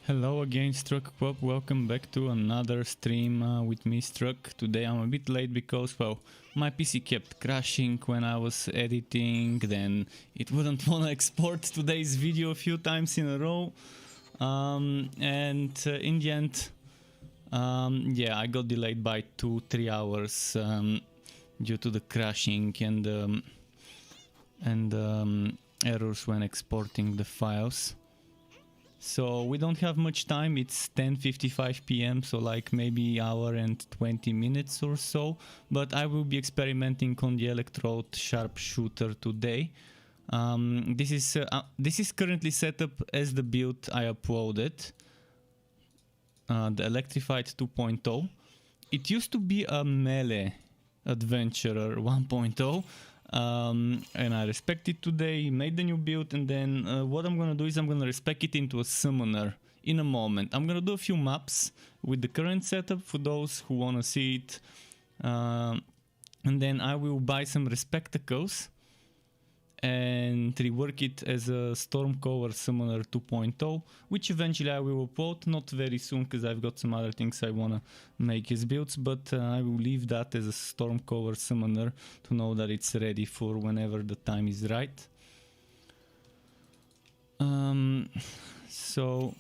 Hello again, Struck Pop. Welcome back to another stream with me, Struck. Today I'm a bit late because, well, my PC kept crashing when I was editing, then it wouldn't want to export today's video a few times in a row. In the end, yeah, I got delayed by 2-3 hours due to the crashing and errors when exporting the files. So we don't have much time. It's 10:55 p.m. so like maybe hour and 20 minutes or so, but I will be experimenting on the Electrode Sharpshooter today. This is currently set up as the build I uploaded, the Electrified 2.0. It used to be a melee adventurer 1.0. And I respect it today, made the new build, and then what I'm gonna do is I'm gonna respec it into a summoner in a moment. I'm gonna do a few maps with the current setup for those who wanna see it, and then I will buy some respectacles and rework it as a Stormcover Summoner 2.0, which eventually I will upload, not very soon because I've got some other things I wanna make as builds, but I will leave that as a Stormcover Summoner to know that it's ready for whenever the time is right. So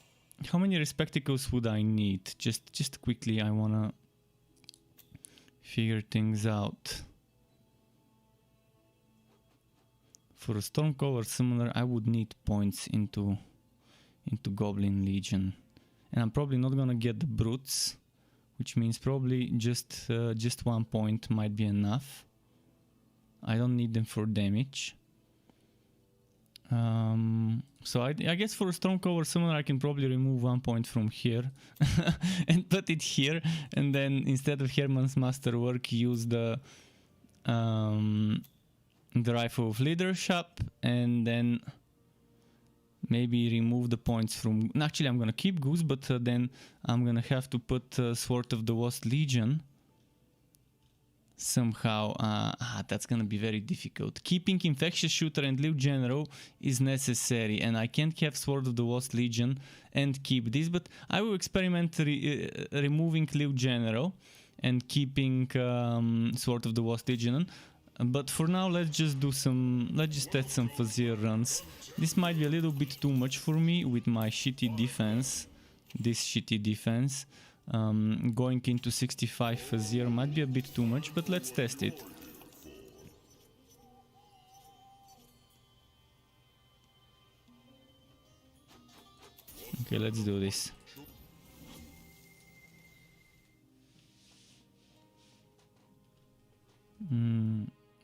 how many respectacles would I need? Just quickly, I wanna figure things out. For a Stormcover Summoner, I would need points into Goblin Legion, and I'm probably not gonna get the brutes, which means probably just 1 point might be enough. I don't need them for damage. So I guess for a Stormcover Summoner, I can probably remove 1 point from here and put it here, and then instead of Herman's Masterwork, use the Rifle of Leadership, and then maybe remove the points from... Actually, I'm gonna keep Goose, but then I'm gonna have to put Sword of the Lost Legion somehow. That's gonna be very difficult. Keeping Infectious Shooter and Lieu General is necessary, and I can't have Sword of the Lost Legion and keep this, but I will experiment removing Lieu General and keeping Sword of the Lost Legion. But for now, let's just test some Fazir runs. This might be a little bit too much for me with my shitty defense. This shitty defense. Going into 65 Fazir might be a bit too much, but let's test it. Okay, let's do this.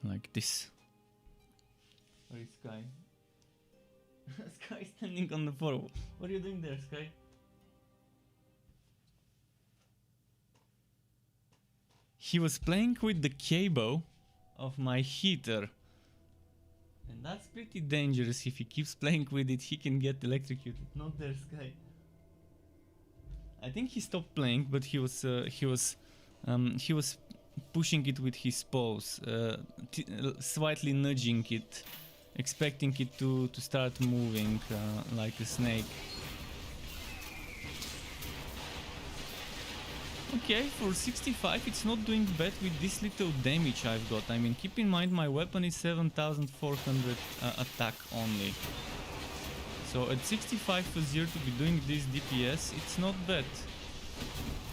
Like this. Where is Sky? Sky standing on the floor. What are you doing there, Sky? He was playing with the cable of my heater. And that's pretty dangerous. If he keeps playing with it, he can get electrocuted. Not there, Sky. I think he stopped playing, but he was pushing it with his paws, slightly nudging it, expecting it to start moving like a snake. Okay, for 65 it's not doing bad with this little damage I've got. I mean, keep in mind my weapon is 7400 attack only. So at 65 for 0 to be doing this DPS, it's not bad.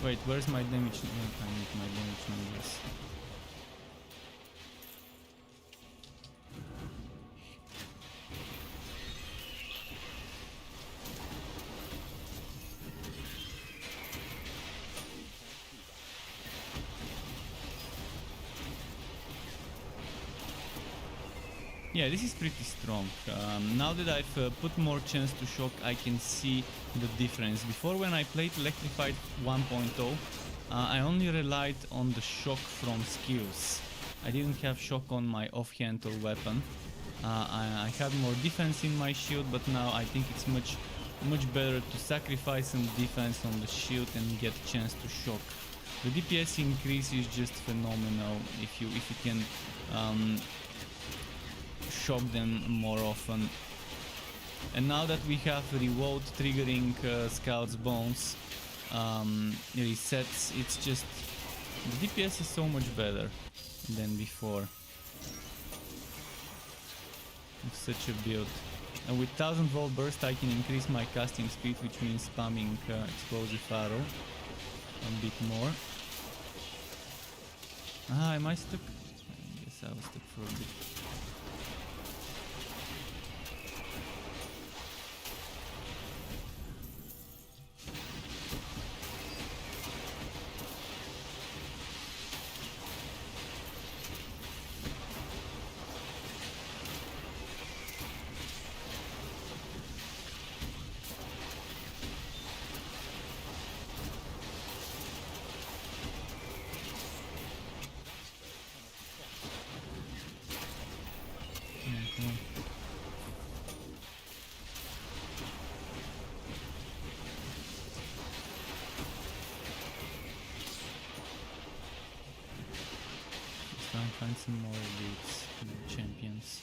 Wait, where's my damage? I need my damage numbers. Yeah, this is pretty strong. Now that I've put more chance to shock, I can see the difference. Before, when I played Electrified 1.0, I only relied on the shock from skills. I didn't have shock on my offhand or weapon. I had more defense in my shield, but now I think it's much better to sacrifice some defense on the shield and get a chance to shock. The DPS increase is just phenomenal if you can shock them more often. And now that we have reload triggering Scout's Bones resets, it's just the DPS is so much better than before. It's such a build. And with 1000-volt burst I can increase my casting speed, which means spamming explosive arrow a bit more. Ah, am I stuck? I guess I was stuck for a bit. Try and find some more elites, champions.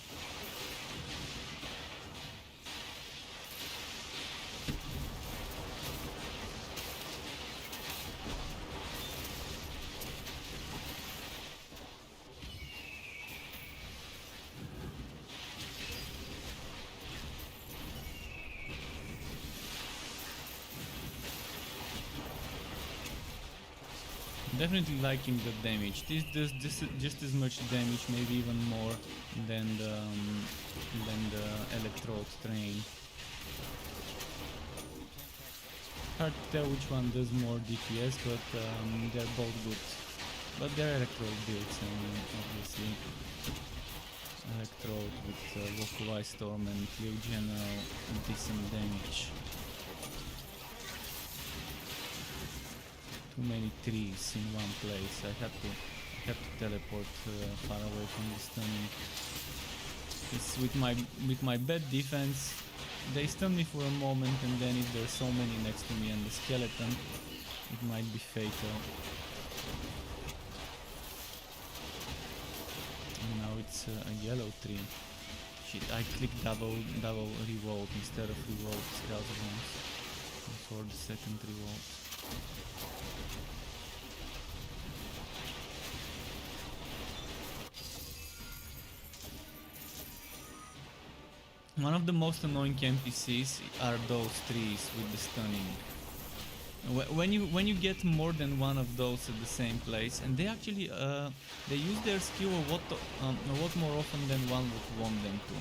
Definitely liking the damage. This does just as much damage, maybe even more than the Electrode train. Hard to tell which one does more DPS, but they're both good. But they're Electrode builds, obviously. Electrode with Localized Storm and Clear General and decent damage. Too many trees in one place. I have to teleport far away from the stunning. It's with my bad defense, they stun me for a moment, and then if there's so many next to me and the skeleton, it might be fatal. And now it's a yellow tree. Shit! I clicked double revolt instead of revolt Scout Bones for the second revolt. One of the most annoying NPCs are those trees with the stunning. When you get more than one of those at the same place, and they actually they use their skill a lot more often than one would want them to.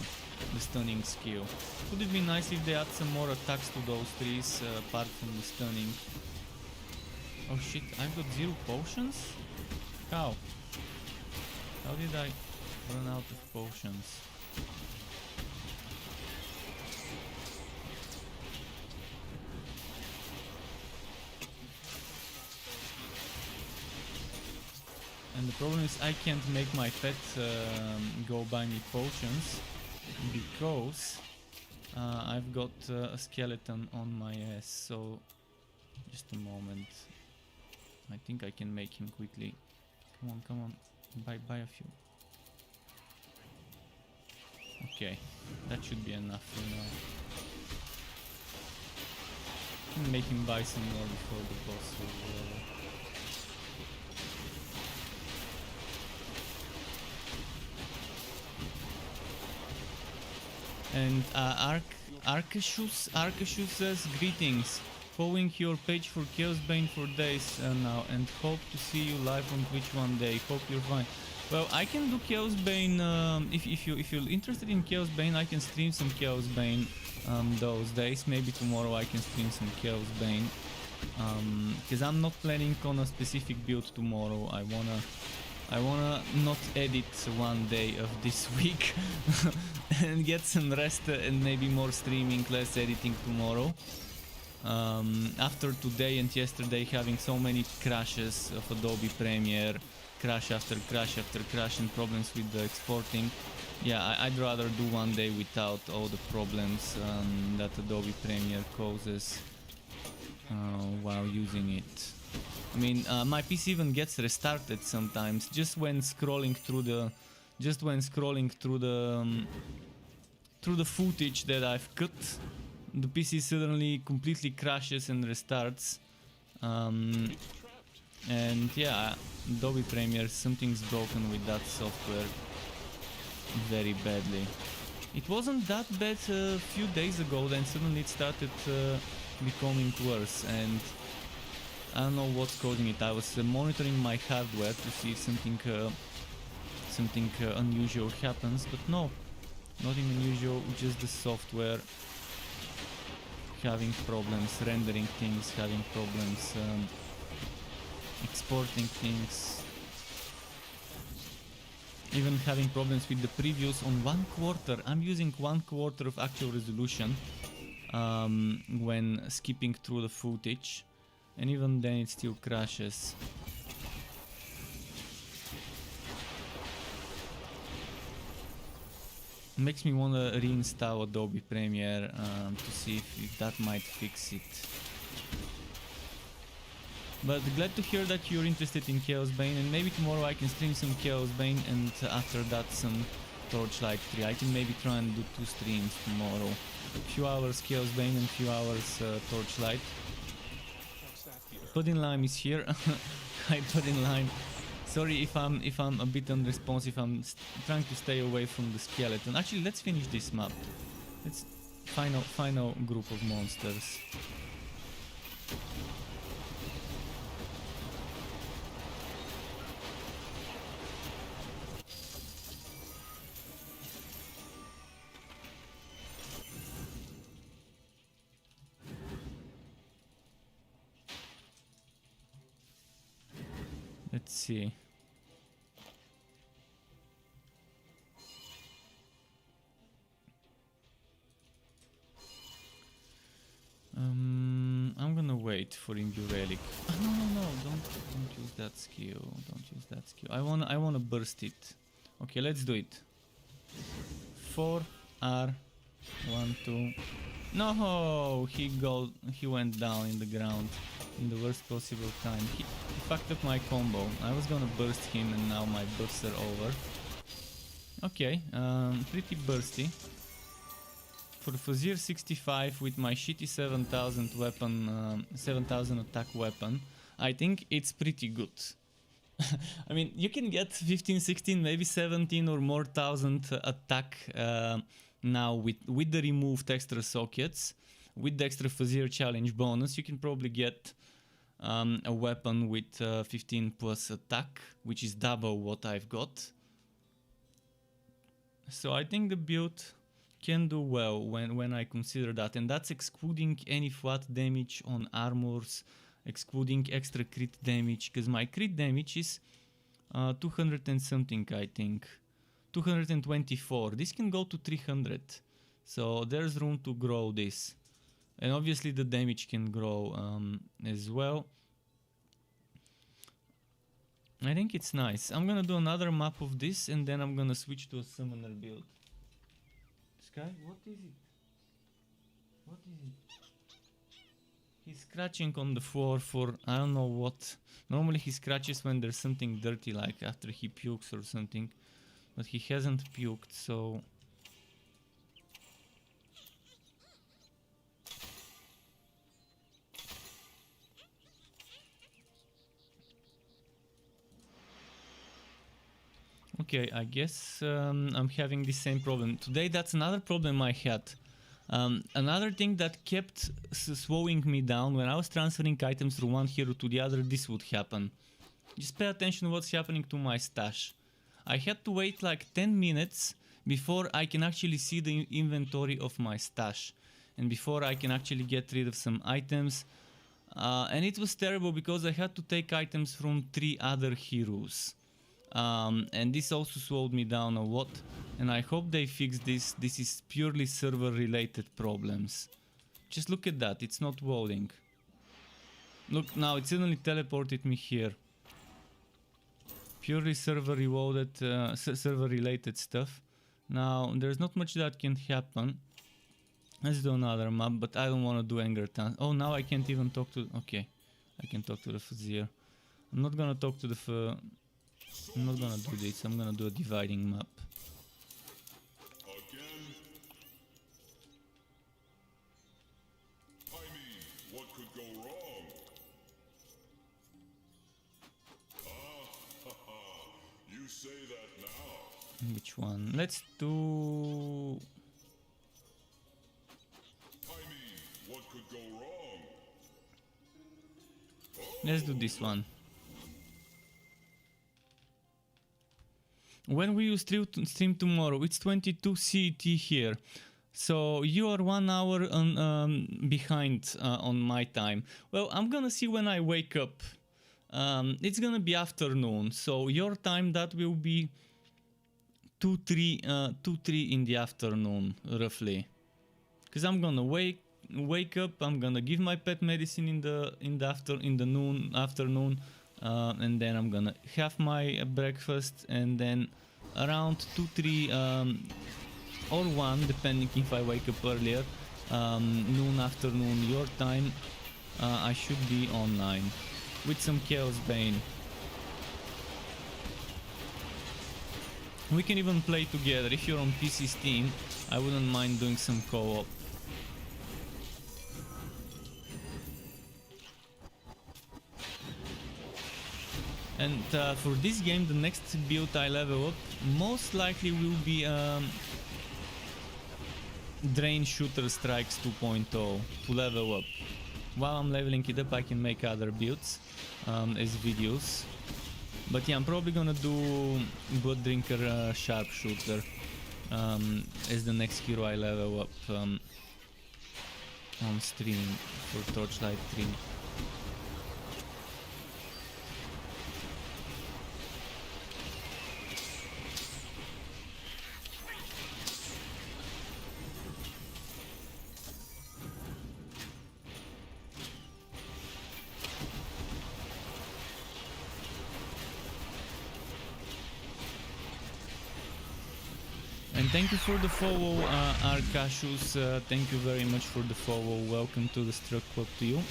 The stunning skill. Would it be nice if they add some more attacks to those trees apart from the stunning? Oh shit! I've got 0 potions. How? How did I run out of potions? And the problem is I can't make my pet go buy me potions because I've got a skeleton on my ass. So just a moment. I think I can make him quickly. Come on, buy a few. Okay, that should be enough for now. Make him buy some more before the boss will And Arcashus says, greetings. Following your page for Chaos Bane for days now, and hope to see you live on Twitch one day. Hope you're fine. Well, I can do Chaos Bane. If you're interested in Chaos Bane, I can stream some Chaos Bane those days. Maybe tomorrow I can stream some Chaos Bane. Because I'm not planning on a specific build tomorrow. I wanna not edit one day of this week and get some rest and maybe more streaming, less editing tomorrow. After today and yesterday having so many crashes of Adobe Premiere, crash after crash after crash and problems with the exporting, yeah, I'd rather do one day without all the problems that Adobe Premiere causes while using it. I mean, my PC even gets restarted sometimes just when scrolling through the through the footage that I've cut, the PC suddenly completely crashes and restarts. And yeah, Adobe Premiere, something's broken with that software very badly. It wasn't that bad a few days ago, then suddenly it started becoming worse, and I don't know what's causing it. I was monitoring my hardware to see if something unusual happens, but no, nothing unusual, just the software having problems rendering things, having problems exporting things, even having problems with the previews on 1/4. I'm using 1/4 of actual resolution when skipping through the footage, and even then it still crashes. Makes me want to reinstall Adobe Premiere to see if that might fix it. But glad to hear that you're interested in Chaos Bane, and maybe tomorrow I can stream some Chaos Bane, and after that some Torchlight 3. I can maybe try and do 2 streams tomorrow. A few hours Chaos Bane and a few hours Torchlight. Pudding Lime is here. Hi Pudding Lime. Sorry if I'm a bit unresponsive. I'm trying to stay away from the skeleton. Actually, let's finish this map. Let's final group of monsters. Let's see. I'm gonna wait for Imbue Relic. Oh, no, don't use that skill. Don't use that skill. I wanna burst it. Okay, let's do it. 4R 1 2. No, he went down in the ground in the worst possible time. He fucked up my combo. I was gonna burst him and now my bursts are over. Okay, pretty bursty. For Fuzir 65 with my shitty 7000 weapon, 7000 attack weapon, I think it's pretty good. I mean, you can get 15, 16, maybe 17 or more thousand attack now with the removed extra sockets, with the extra Fuzir challenge bonus. You can probably get a weapon with 15 plus attack, which is double what I've got. So I think the build can do well when I consider that, and that's excluding any flat damage on armors, excluding extra crit damage, because my crit damage is 200 and something, I think. 224. This can go to 300, so there's room to grow this, and obviously the damage can grow as well. I think it's nice. I'm gonna do another map of this, and then I'm gonna switch to a summoner build. Sky, what is it? What is it? He's scratching on the floor for I don't know what. Normally he scratches when there's something dirty, like after he pukes or something, but he hasn't puked, so okay, I guess I'm having the same problem. Today that's another problem I had. Another thing that kept slowing me down when I was transferring items from one hero to the other, this would happen. Just pay attention to what's happening to my stash. I had to wait like 10 minutes before I can actually see the inventory of my stash, and before I can actually get rid of some items. And it was terrible because I had to take items from 3 other heroes. And this also slowed me down a lot, and I hope they fix this. This is purely server related problems. Just look at that, it's not loading. Look, now it suddenly teleported me here. Purely server related stuff. Now there's not much that can happen. Let's do another map, but I don't want to do Anger Town. Oh, now I can't even talk to... Okay, I can talk to the Fuzir. I'm not gonna talk to the... I'm not gonna do this, I'm gonna do a dividing map. wrong? You say that now. Which one? Let's do... I mean, what could go wrong? Let's do this one. When will you stream tomorrow? It's 22 CET here. So you are 1 hour behind on my time. Well, I'm gonna see when I wake up. It's gonna be afternoon. So your time, that will be 2-3 in the afternoon, roughly. Because I'm gonna wake up. I'm gonna give my pet medicine in the afternoon. And then I'm gonna have my breakfast, and then around 2-3 or 1, depending if I wake up earlier, noon, afternoon, your time, I should be online with some Chaos Bane. We can even play together. If you're on PC Steam, I wouldn't mind doing some co-op. And for this game, the next build I level up most likely will be Drain Shooter Strikes 2.0 to level up. While I'm leveling it up, I can make other builds as videos. But yeah, I'm probably gonna do Blood Drinker Sharpshooter as the next hero I level up on stream for Torchlight 3. And thank you for the follow, Arkashus. Thank you very much for the follow. Welcome to the Struck Club to you.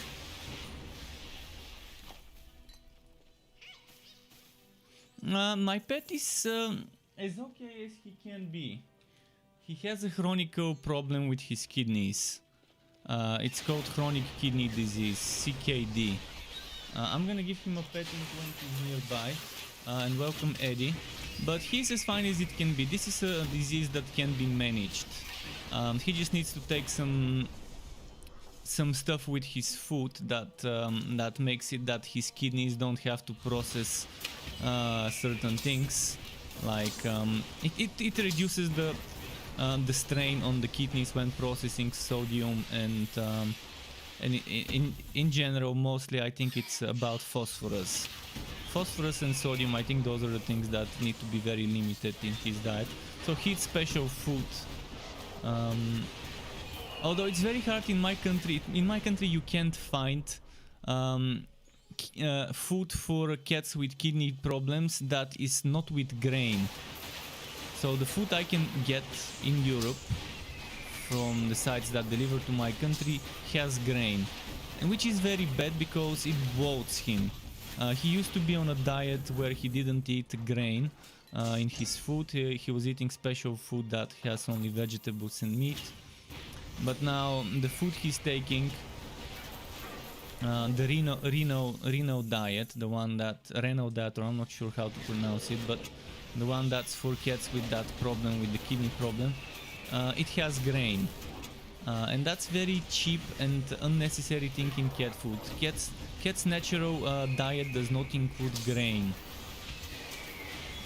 My pet is as okay as he can be. He has a chronic problem with his kidneys. It's called chronic kidney disease, CKD. I'm gonna give him a pet when he's nearby. And welcome Eddie. But he's as fine as it can be. This is a disease that can be managed. He just needs to take some stuff with his food that makes it that his kidneys don't have to process certain things. Like it reduces the strain on the kidneys when processing sodium, and in general, mostly I think it's about phosphorus. Phosphorus and sodium, I think those are the things that need to be very limited in his diet. So he eats special food. Although it's very hard in my country. In my country you can't find food for cats with kidney problems that is not with grain. So the food I can get in Europe from the sites that deliver to my country has grain. And which is very bad because it bloats him. He used to be on a diet where he didn't eat grain in his food. He was eating special food that has only vegetables and meat. But now the food he's taking, the Reno diet, the one that Reno diet, or I'm not sure how to pronounce it, but the one that's for cats with that problem, with the kidney problem, it has grain. And that's very cheap and unnecessary thing in cat food. Cat's natural diet does not include grain,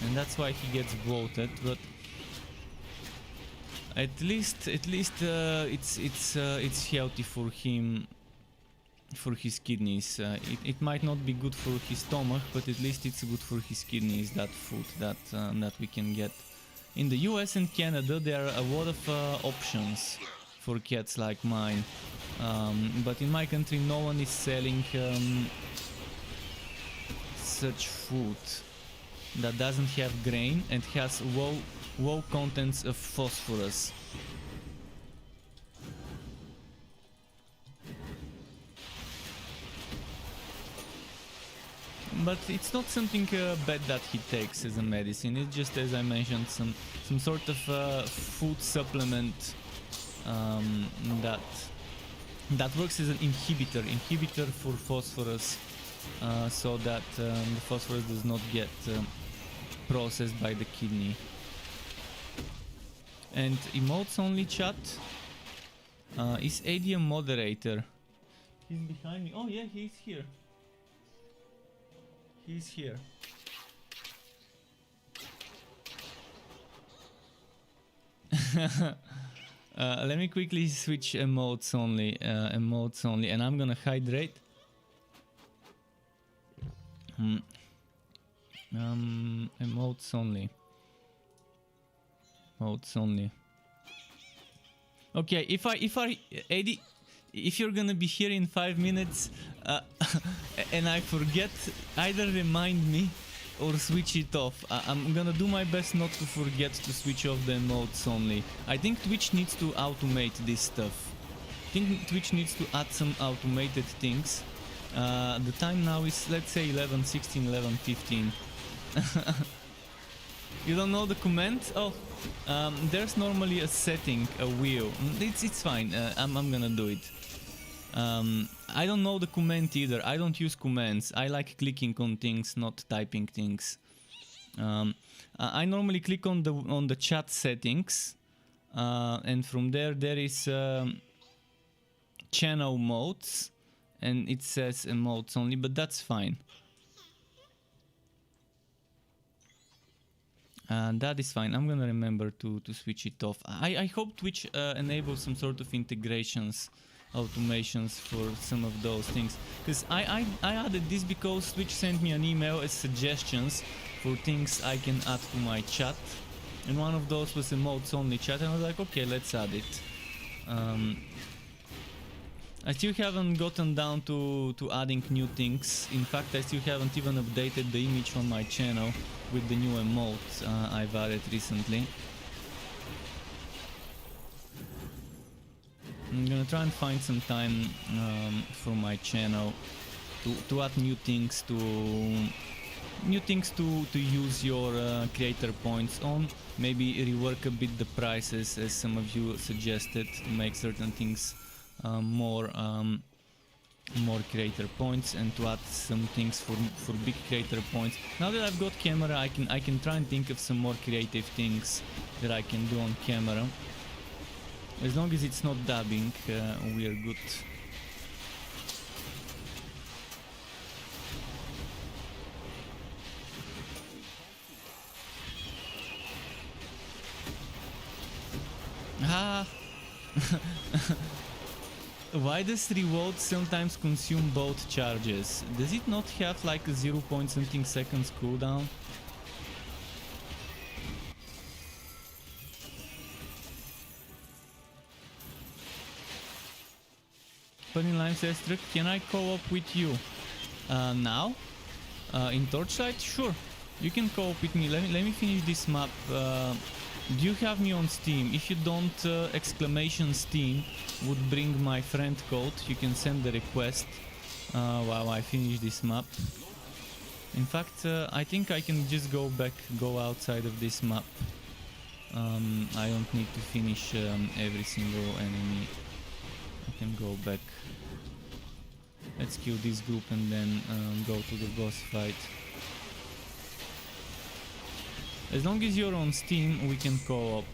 and that's why he gets bloated. But at least it's healthy for him, for his kidneys. It might not be good for his stomach, but at least it's good for his kidneys. That food that we can get in the US and Canada. There are a lot of options for cats like mine, but in my country no one is selling such food that doesn't have grain and has low contents of phosphorus. But it's not something bad that he takes as a medicine. It's just, as I mentioned, some sort of food supplement that that works as an inhibitor for phosphorus, so that the phosphorus does not get processed by the kidney. And emotes only chat. Is AD a moderator? He's behind me. Oh yeah, he's here. He's here. Let me quickly switch emotes only, and I'm gonna hydrate. Emotes only. Emotes only. Okay, if you're gonna be here in 5 minutes, and I forget, either remind me or switch it off. I'm gonna do my best not to forget to switch off the emotes only. I think Twitch needs to automate this stuff. I think Twitch needs to add some automated things. The time now is, let's say, 11:16, 11:15. You don't know the comment? Oh, there's normally a setting, a wheel. It's fine. I'm gonna do it. I don't know the comment either. I don't use commands. I like clicking on things, not typing things. I normally click on the chat settings, and from there is channel modes, and it says emotes only, but that's fine. That is fine. I'm gonna remember to switch it off. I hope Twitch enables some sort of integrations, automations for some of those things. Because I added this because Twitch sent me an email as suggestions for things I can add to my chat. And one of those was emotes only chat, and I was like, okay, let's add it. I still haven't gotten down to adding new things. In fact, I still haven't even updated the image on my channel with the new emotes I've added recently. I'm gonna try and find some time for my channel to add new things to use your creator points on. Maybe rework a bit the prices, as some of you suggested, to make certain things more creator points, and to add some things for big creator points. Now that I've got camera, I can try and think of some more creative things that I can do on camera. As long as it's not dubbing, we are good. Ah. Why does reload sometimes consume both charges? Does it not have like a 0 point something seconds cooldown? Putting Lime says, Trick, can I co-op with you? Now? In Torchlight? Sure. You can co-op with me. Let me finish this map. Do you have me on Steam? If you don't, exclamation Steam would bring my friend code. You can send the request while I finish this map. In fact, I think I can just go outside of this map. I don't need to finish every single enemy. I can go back. Let's kill this group and then go to the boss fight. As long as you're on Steam, we can co-op.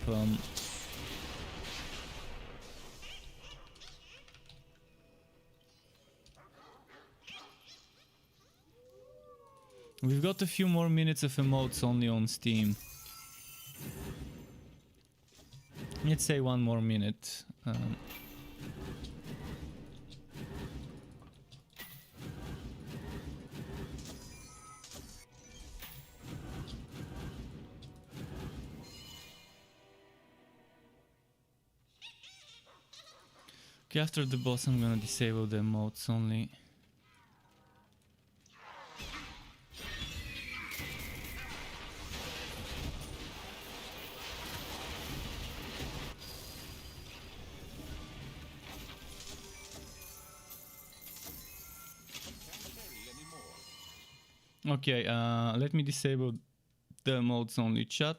We've got a few more minutes of emotes only on Steam. Let's say 1 more minute. Okay, after the boss I'm gonna disable the emotes only. Okay, let me disable the emotes only chat.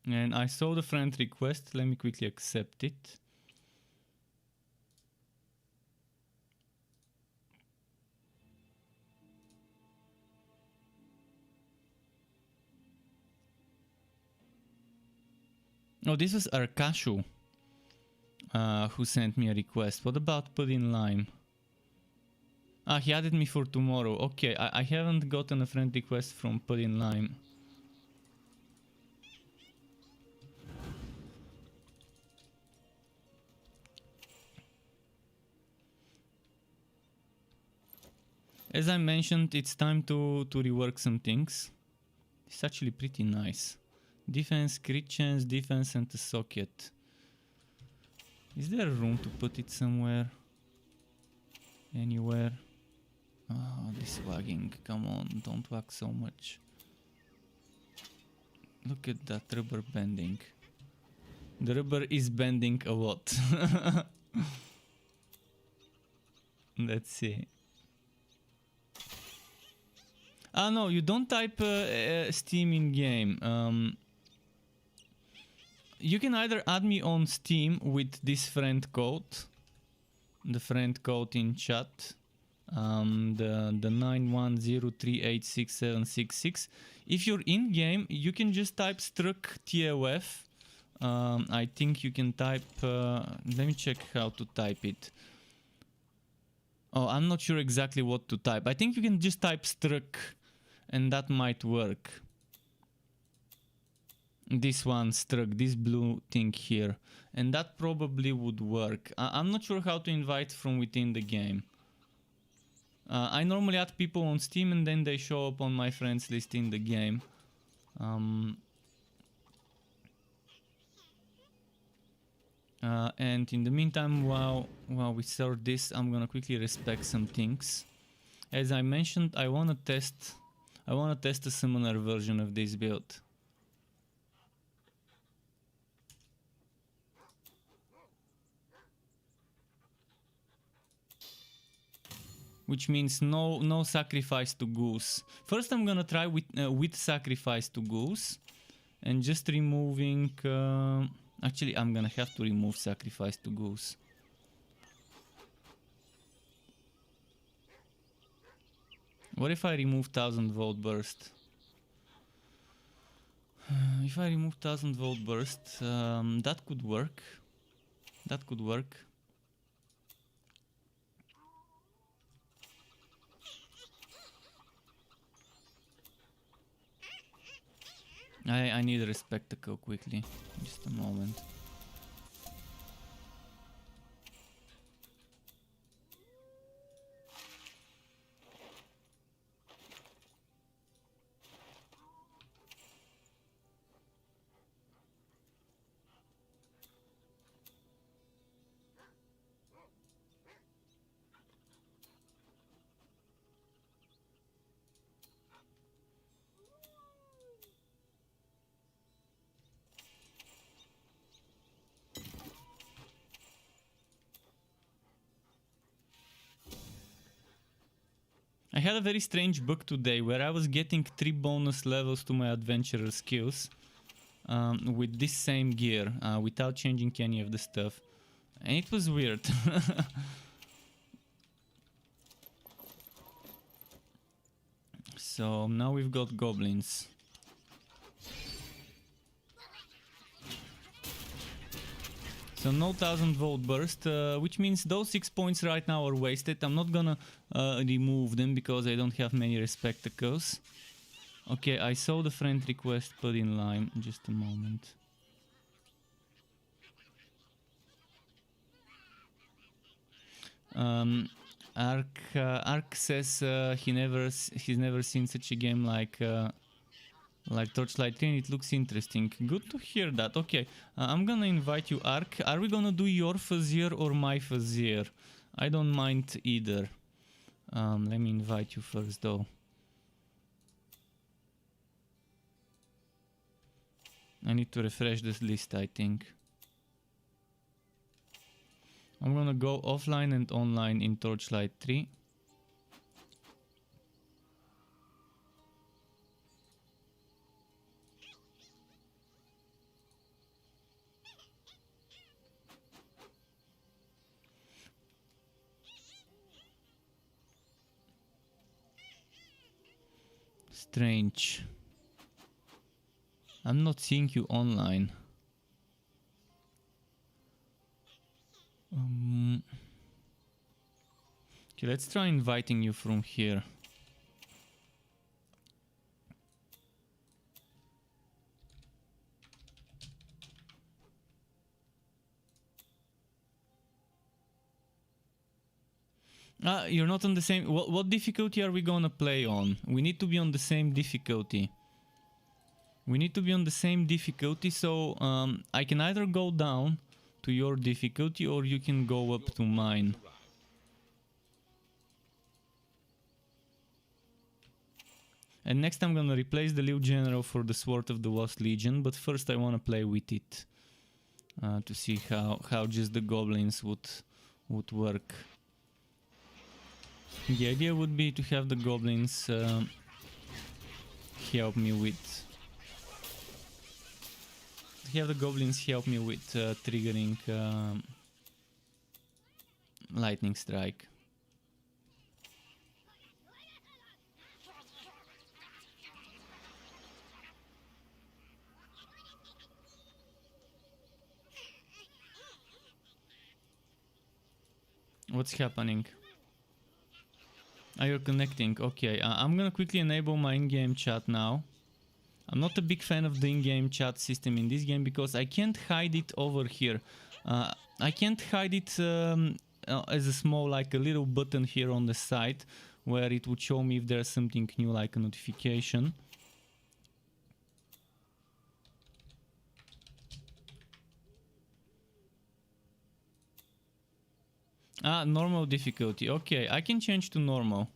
And I saw the friend request, let me quickly accept it. Oh, this was Arkashu who sent me a request. What about pudding lime? Ah, he added me for tomorrow. Okay, I haven't gotten a friend request from pudding lime. As I mentioned, it's time to rework some things. It's actually pretty nice. Defense, crit chance, defense and a socket. Is there room to put it somewhere? Anywhere? Oh, this wagging. Come on, don't wag so much. Look at that rubber bending. The rubber is bending a lot. Let's see. Ah, no, you don't type Steam in game. You can either add me on Steam with this friend code, the friend code in chat, the 910386766. If you're in game, you can just type struck TOF. I think you can type. Let me check how to type it. Oh, I'm not sure exactly what to type. I think you can just type struck, and that might work. This one struck, this blue thing here, and that probably would work. I'm not sure how to invite from within the game. I normally add people on Steam and then they show up on my friends list in the game. And in the meantime, while we sort this, I'm gonna quickly respec some things. As I mentioned, I wanna test a summoner version of this build. Which means no sacrifice to goose. First I'm gonna try with sacrifice to goose, and just removing. Actually, I'm gonna have to remove sacrifice to goose. What if I remove 1000-volt burst? If I remove 1000-volt burst, that could work. That could work. I need a spectacle quickly. Just a moment. I had a very strange bug today where I was getting 3 bonus levels to my adventurer skills with this same gear without changing any of the stuff, and it was weird. So now we've got goblins. So no 1000-volt burst, which means those 6 points right now are wasted. I'm not gonna remove them because I don't have many spectacles. Okay, I saw the friend request put in line. Just a moment. Ark says he's never seen such a game like Torchlight 3, and it looks interesting. Good to hear that. Okay, I'm gonna invite you, Ark. Are we gonna do your Fuzzier or my Fuzzier? I don't mind either. Let me invite you first though. I need to refresh this list, I think. I'm gonna go offline and online in Torchlight 3. Strange. I'm not seeing you online. Okay, let's try inviting you from here. You're not on the same... What difficulty are we gonna play on? We need to be on the same difficulty. We need to be on the same difficulty, so I can either go down to your difficulty or you can go up to mine. And next I'm gonna replace the Liu General for the Sword of the Lost Legion, but first I wanna play with it. To see how just the goblins would work. The idea would be to have the goblins help me with triggering lightning strike. What's happening? Are you connecting? Okay, I'm gonna quickly enable my in-game chat now. I'm not a big fan of the in-game chat system in this game because I can't hide it over here. I can't hide it as a small, like a little button here on the side where it would show me if there's something new, like a notification. Normal difficulty. Okay, I can change to normal.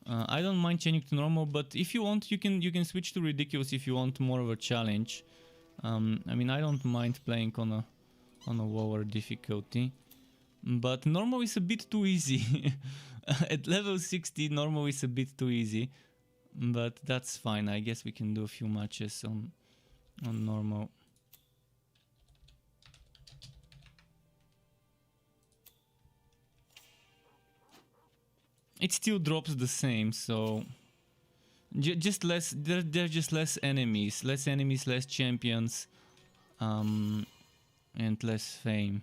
I don't mind changing to normal, but if you want, you can switch to ridiculous if you want more of a challenge. I mean, I don't mind playing on a lower difficulty, but normal is a bit too easy. At level 60, normal is a bit too easy, but that's fine. I guess we can do a few matches on normal. It still drops the same, so just less. There's just less enemies, less champions, and less fame.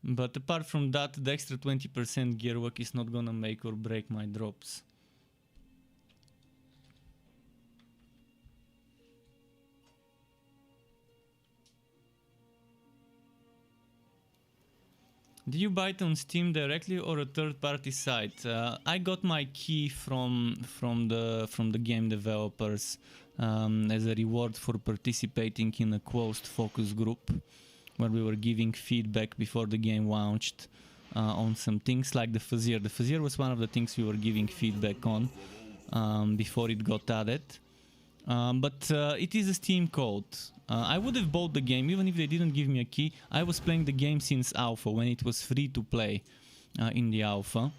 But apart from that, the extra 20% gear work is not gonna make or break my drops. Did you buy it on Steam directly or a third-party site? I got my key from the game developers as a reward for participating in a closed focus group where we were giving feedback before the game launched on some things like the Fuzzier. The Fuzzier was one of the things we were giving feedback on before it got added. But it is a Steam code. I would have bought the game even if they didn't give me a key. I was playing the game since alpha, when it was free to play in the alpha.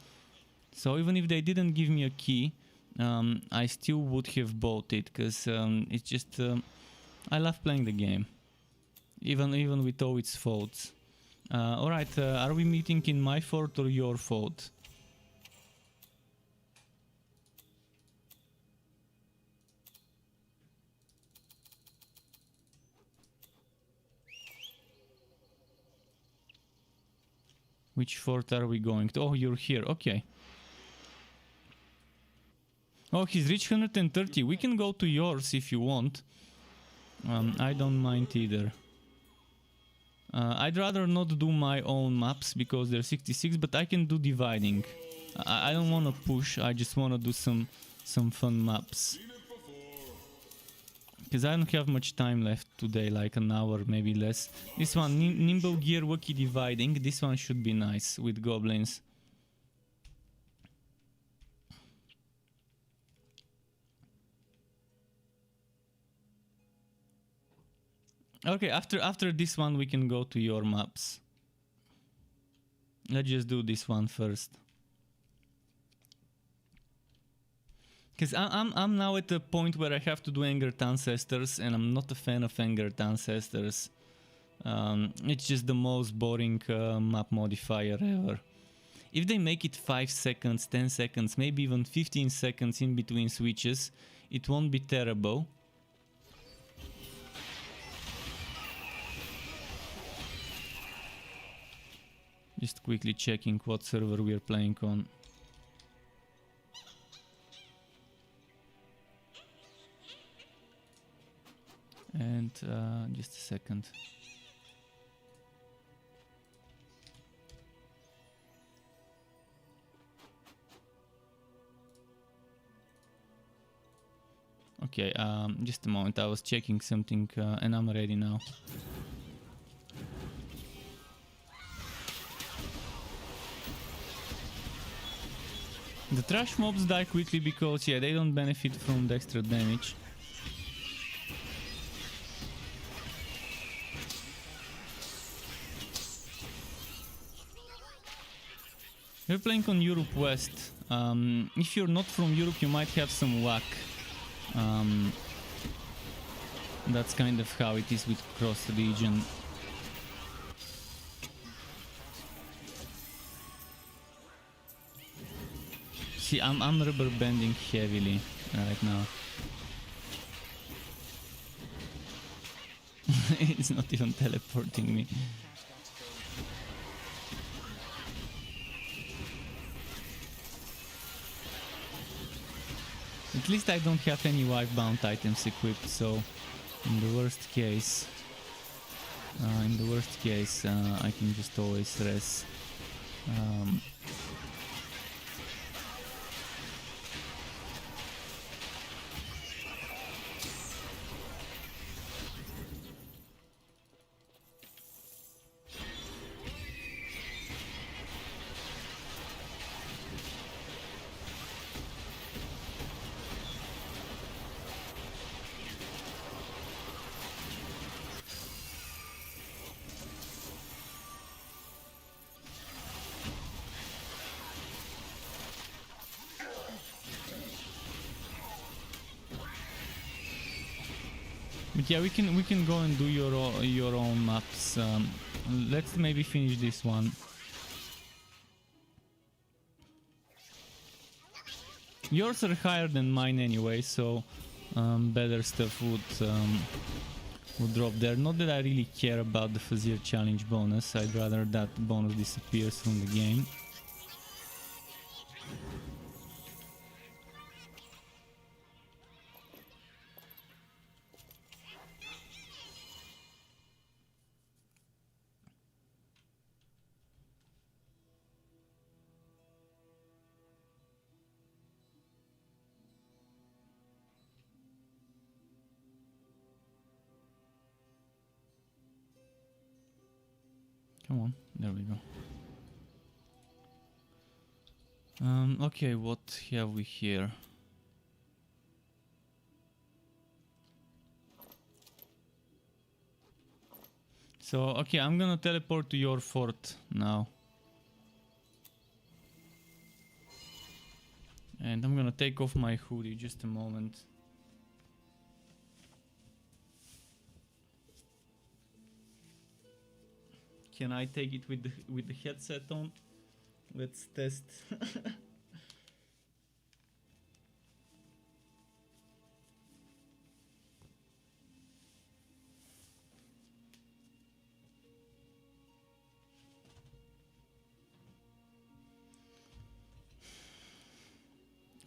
So even if they didn't give me a key, I still would have bought it, because it's just... I love playing the game, even with all its faults. Alright, are we meeting in my fort or your fort? Which fort are we going to? Oh, you're here. Okay. Oh, he's reached 130. We can go to yours if you want. I don't mind either. I'd rather not do my own maps because they're 66, but I can do dividing. I don't want to push. I just want to do some fun maps. Because I don't have much time left today, like an hour, maybe less. This one, Nimble Gear Wookie Dividing, this one should be nice with goblins. Okay, after this one we can go to your maps. Let's just do this one first. Because I'm now at the point where I have to do Angered Ancestors, and I'm not a fan of Angered Ancestors. It's just the most boring map modifier ever. If they make it 5 seconds, 10 seconds, maybe even 15 seconds in between switches, it won't be terrible. Just quickly checking what server we are playing on. And just a second. Okay, just a moment, I was checking something and I'm ready now. The trash mobs die quickly because, yeah, they don't benefit from the extra damage. We're playing on Europe West. If you're not from Europe, you might have some luck. That's kind of how it is with cross region. See, I'm rubber banding heavily right now. It's not even teleporting me. At least I don't have any wife bound items equipped, so in the worst case, I can just always rest. But yeah, we can go and do your own maps. Let's maybe finish this one. Yours are higher than mine anyway, so better stuff would drop there. Not that I really care about the Fazir challenge bonus. I'd rather that bonus disappears from the game. Come on, there we go. Okay, what have we here? So, okay, I'm gonna teleport to your fort now. And I'm gonna take off my hoodie, just a moment. Can I take it with the headset on? Let's test.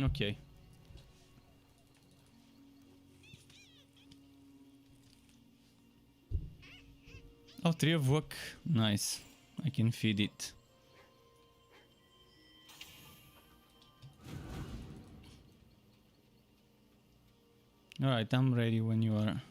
Okay. Oh, 3 of work. Nice. I can feed it. Alright, I'm ready when you are.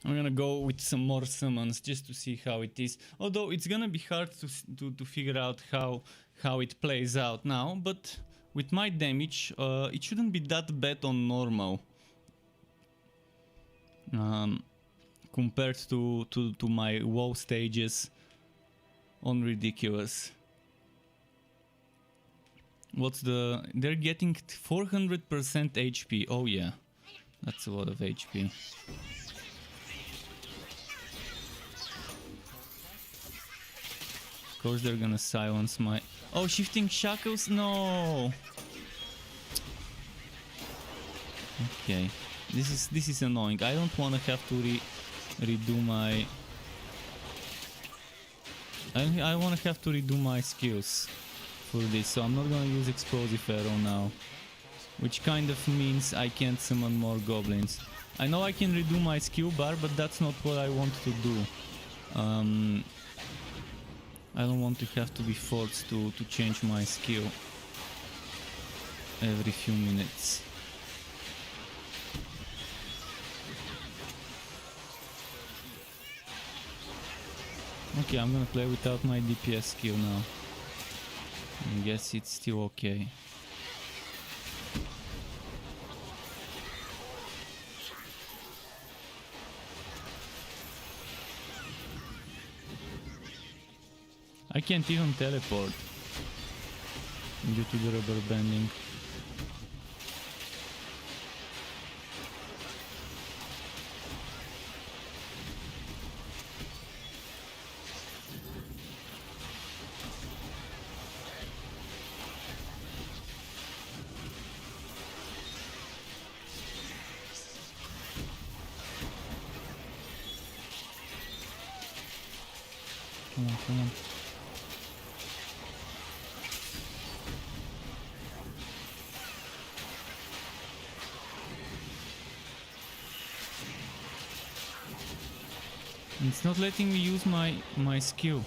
I'm gonna go with some more summons just to see how it is. Although it's gonna be hard to figure out how it plays out now, but with my damage, it shouldn't be that bad on normal. Compared to my WoW stages on ridiculous. What's the... They're getting 400% HP. Oh yeah, that's a lot of HP. Of course they're gonna silence my... Oh, shifting shackles? No! Okay, this is annoying. I don't wanna have to redo my... I wanna have to redo my skills for this, so I'm not gonna use explosive arrow now. Which kind of means I can't summon more goblins. I know I can redo my skill bar, but that's not what I want to do. I don't want to have to be forced to change my skill every few minutes. Okay, I'm gonna play without my DPS skill now. I guess it's still okay. I can't even teleport due to the rubber banding. Come on, come on. It's not letting me use my skill.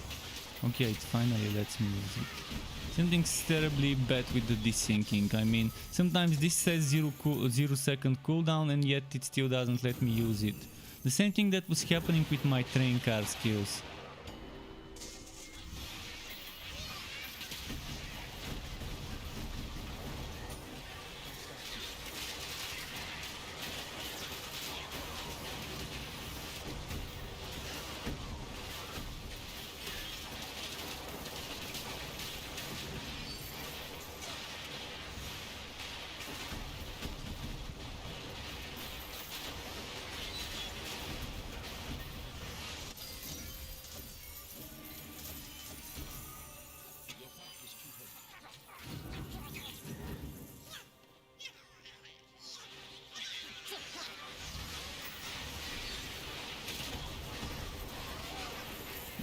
Okay, it finally lets me use it. Something's terribly bad with the desyncing. I mean, sometimes this says 0 second cooldown and yet it still doesn't let me use it. The same thing that was happening with my train car skills.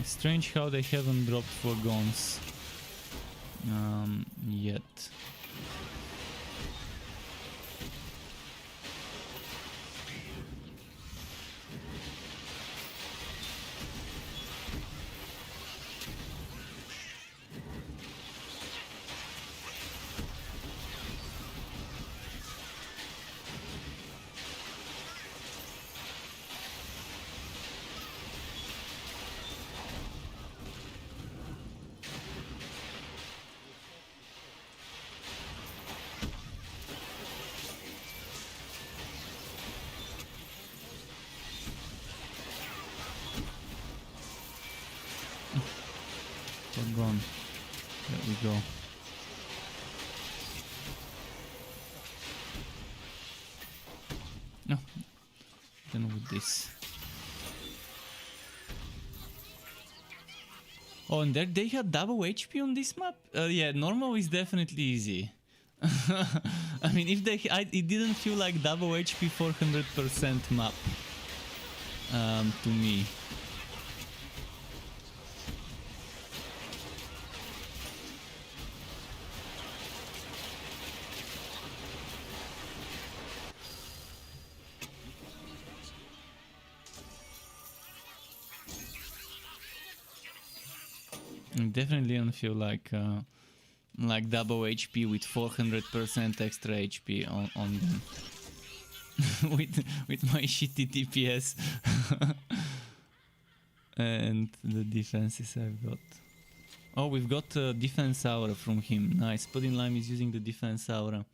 It's strange how they haven't dropped Flagons yet. Gone. There we go. No. Then with this. Oh, and there they had double HP on this map? Yeah, normal is definitely easy. I mean, if it didn't feel like double HP 400% map to me. Definitely don't feel like double HP with 400% extra HP on them. with my shitty DPS and the defenses I've got. Oh, we've got a defense aura from him. Nice. Pudding Lime is using the defense aura.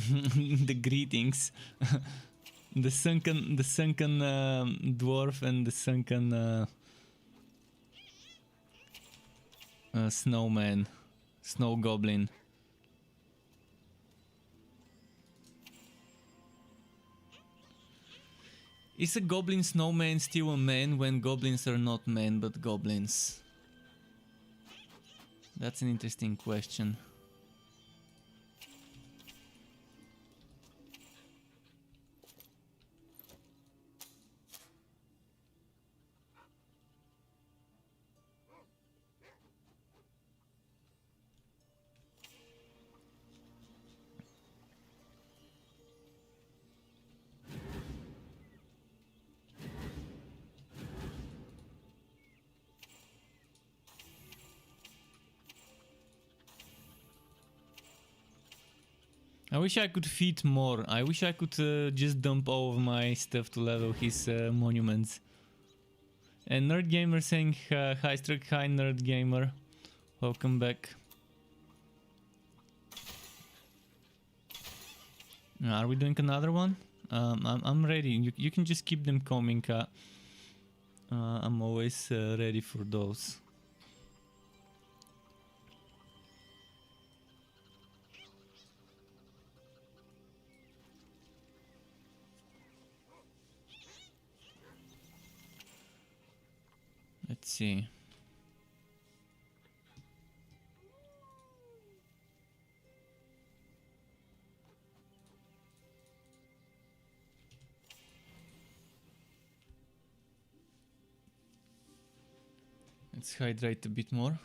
The greetings. The sunken dwarf and the sunken snowman, snow goblin. Is a goblin snowman still a man when goblins are not men but goblins? That's an interesting question. I wish I could feed more. I wish I could just dump all of my stuff to level his monuments. And Nerd Gamer saying hi Struck, hi Nerd Gamer. Welcome back. Are we doing another one? I'm ready. You can just keep them coming. I'm always ready for those. Let's see. Let's hydrate a bit more.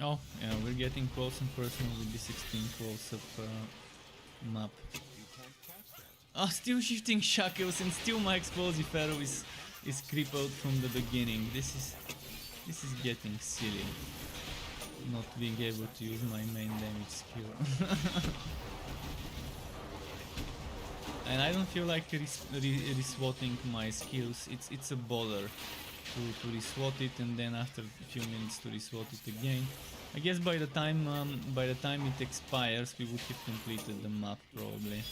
Oh, yeah, we're getting close and personal with this extreme close-up map. Oh, still shifting shackles and still my explosive arrow is crippled from the beginning. This is getting silly. Not being able to use my main damage skill. And I don't feel like reswatting my skills. It's a bother to reswat it and then after a few minutes to reswat it again. I guess by the time it expires, we would have completed the map probably.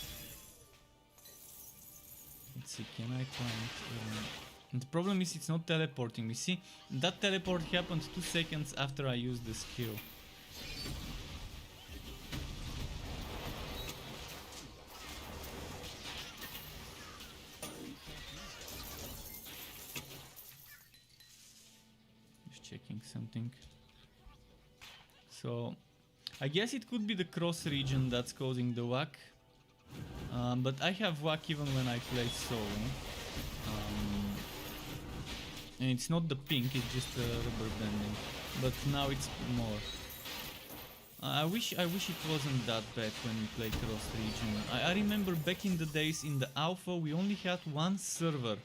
Let's see, can I try it? And the problem is it's not teleporting. You see, that teleport happened 2 seconds after I used the skill. Just checking something. So, I guess it could be the cross region that's causing the whack. But I have whack even when I play solo. And it's not the pink, it's just rubber banding. But now it's more. I wish it wasn't that bad when we play cross region. I remember back in the days in the alpha we only had one server.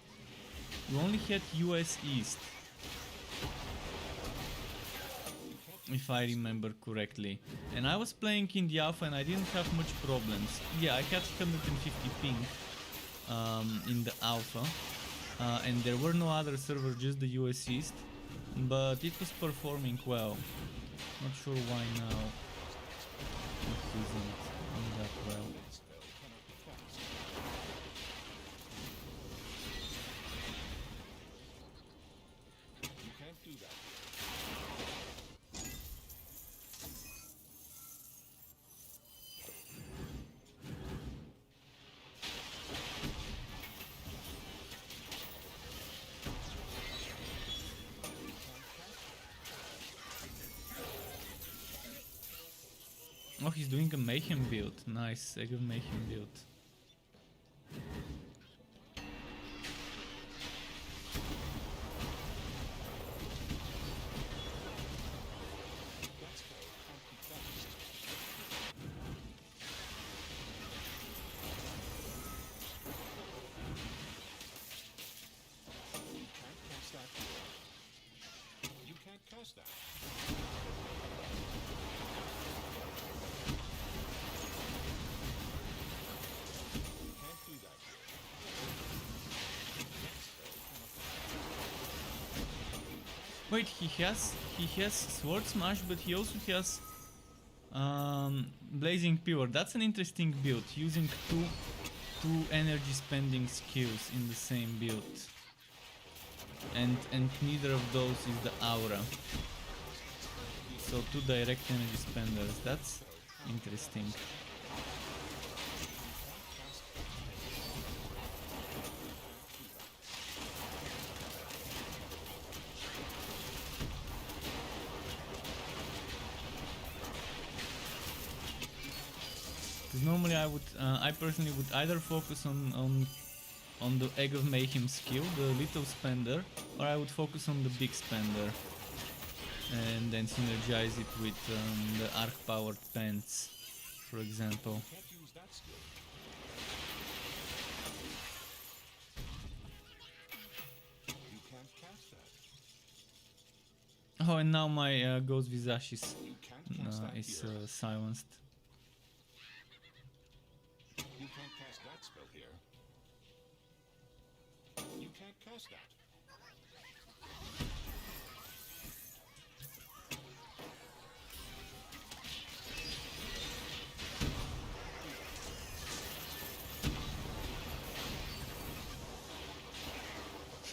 We only had US East. If I remember correctly. And I was playing in the alpha and I didn't have much problems. Yeah, I had 150 ping in the alpha. And there were no other servers, just the US East. But it was performing well. Not sure why now it isn't that well. You can't do that. Oh, he's doing a mayhem build. Nice, a good mayhem build. You can't cast that. Wait, he has Sword Smash, but he also has Blazing Pure. That's an interesting build, using two energy spending skills in the same build. And neither of those is the aura. So 2 direct energy spenders. That's interesting. Because normally I personally would either focus on the Egg of Mayhem skill, the little spender, or I would focus on the big spender and then synergize it with the arc powered pants, for example. Can't use that skill. You can't cast that. Oh, and now my Ghost Visage is You can't cast that here. silenced. You can't cast that spell here. You can't cast that.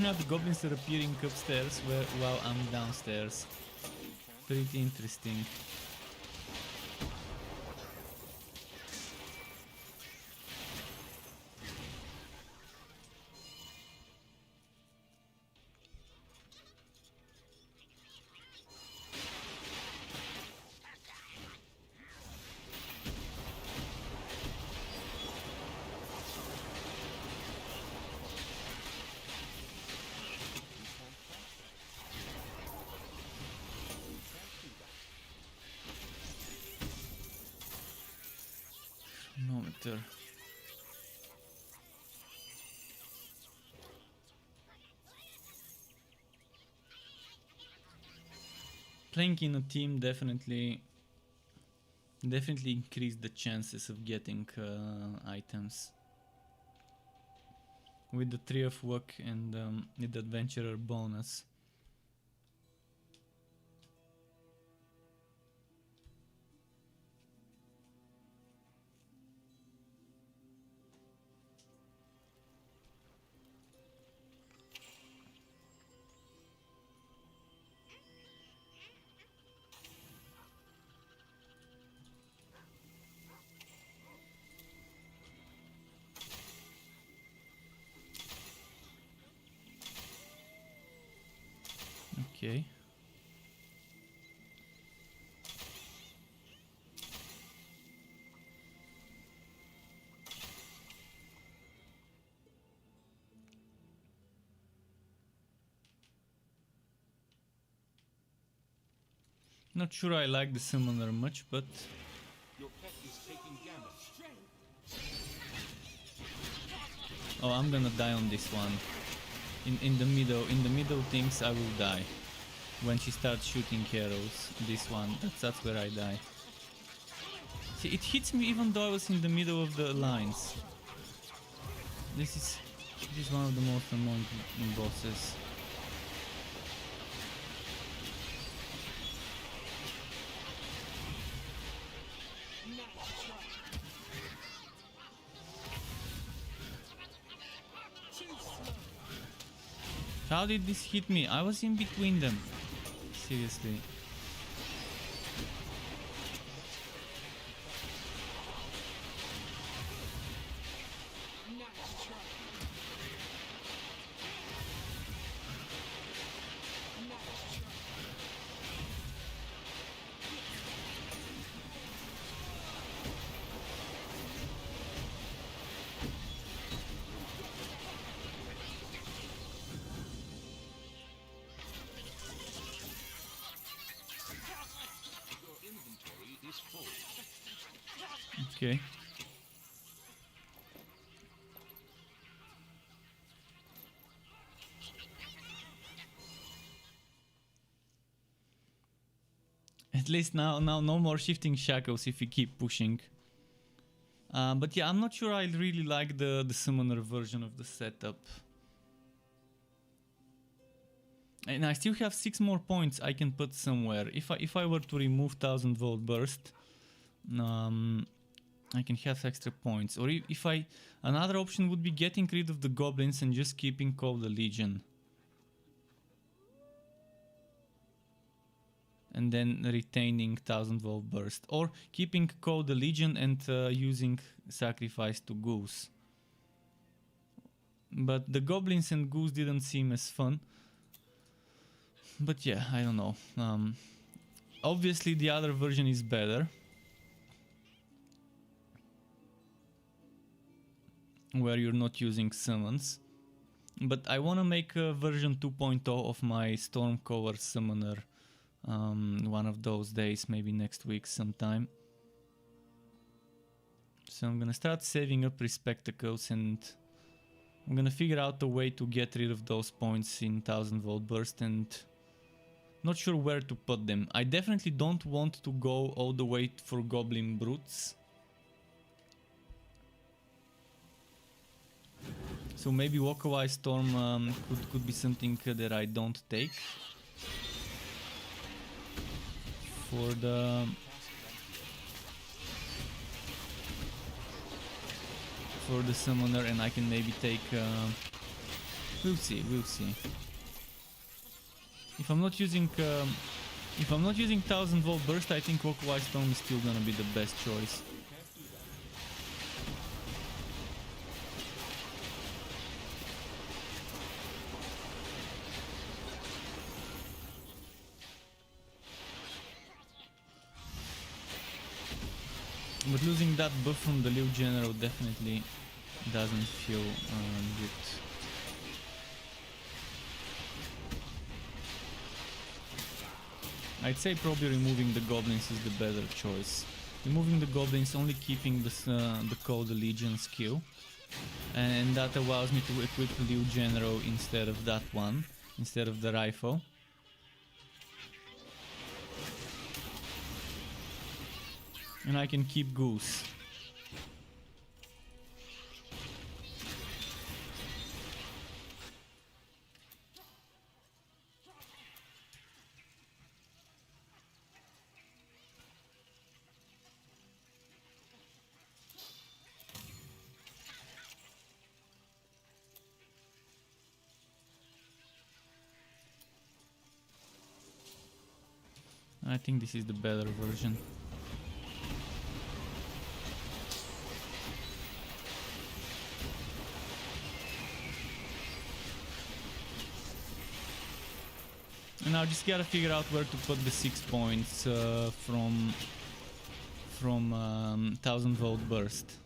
Now the goblins are appearing upstairs while I'm downstairs. Pretty interesting. Chronometer. Playing in a team definitely increased the chances of getting items. With the Tree of Luck and the Adventurer bonus. Okay. Not sure I like the summoner much, but Your pet is taking damage. oh, I'm gonna die on this one. In the middle things I will die. When she starts shooting arrows, this one, that's where I die. See, it hits me even though I was in the middle of the lines. This is one of the most annoying bosses. How did this hit me? I was in between them. Seriously. Okay. At least now no more shifting shackles if we keep pushing. But yeah, I'm not sure I really like the summoner version of the setup. And I still have 6 more points I can put somewhere. If I were to remove 1000 volt burst, I can have extra points. Or if I... Another option would be getting rid of the goblins and just keeping Call the Legion. And then retaining 1000 volt burst. Or keeping Call the Legion and using Sacrifice to Goose. But the goblins and goose didn't seem as fun. But yeah, I don't know. Obviously the other version is better. Where you're not using summons. But I wanna make a version 2.0 of my Stormcover Summoner one of those days, maybe next week sometime. So I'm gonna start saving up Respectacles and I'm gonna figure out a way to get rid of those points in 1000 volt burst and not sure where to put them. I definitely don't want to go all the way for Goblin Brutes. So maybe Walkaway Storm could be something that I don't take. For the summoner, and I can maybe take we'll see. If I'm not using 1000 volt burst, I think Walkaway Storm is still gonna be the best choice. But losing that buff from the Liu General definitely doesn't feel good. I'd say probably removing the goblins is the better choice. Removing the goblins, only keeping the Call the Legion skill. And that allows me to equip Liu General instead of that one, instead of the rifle. And I can keep Goose. I think this is the better version. And now just gotta figure out where to put the 6 points from 1000 volt burst.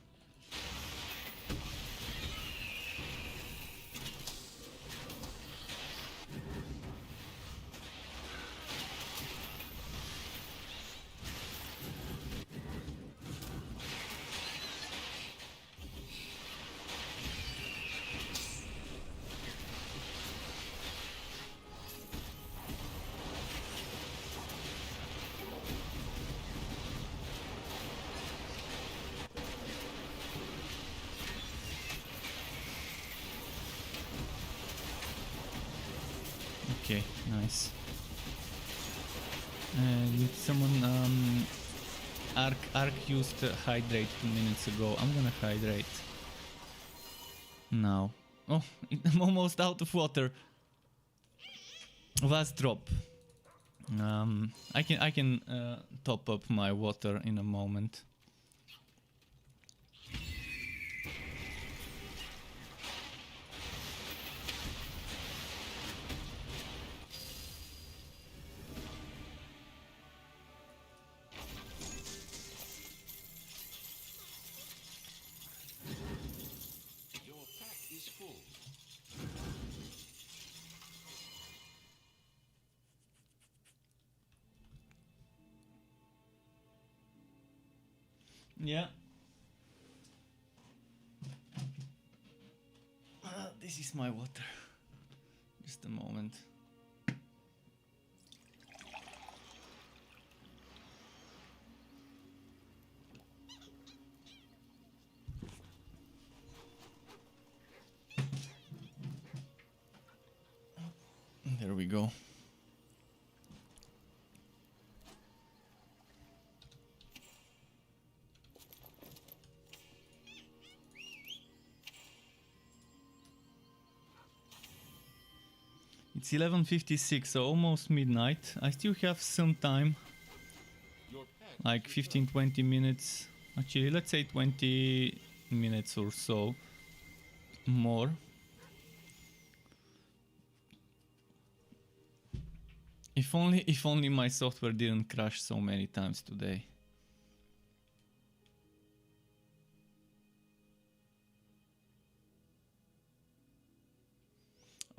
Okay, nice. Did someone Arc used hydrate 2 minutes ago? I'm gonna hydrate now. Oh, I'm almost out of water. Last drop. I can top up my water in a moment. Yeah. This is my water. Just a moment. Here we go. It's 11:56, so almost midnight. I still have some time, Your pet like 15-20 minutes. Actually, let's say 20 minutes or so more. If only my software didn't crash so many times today.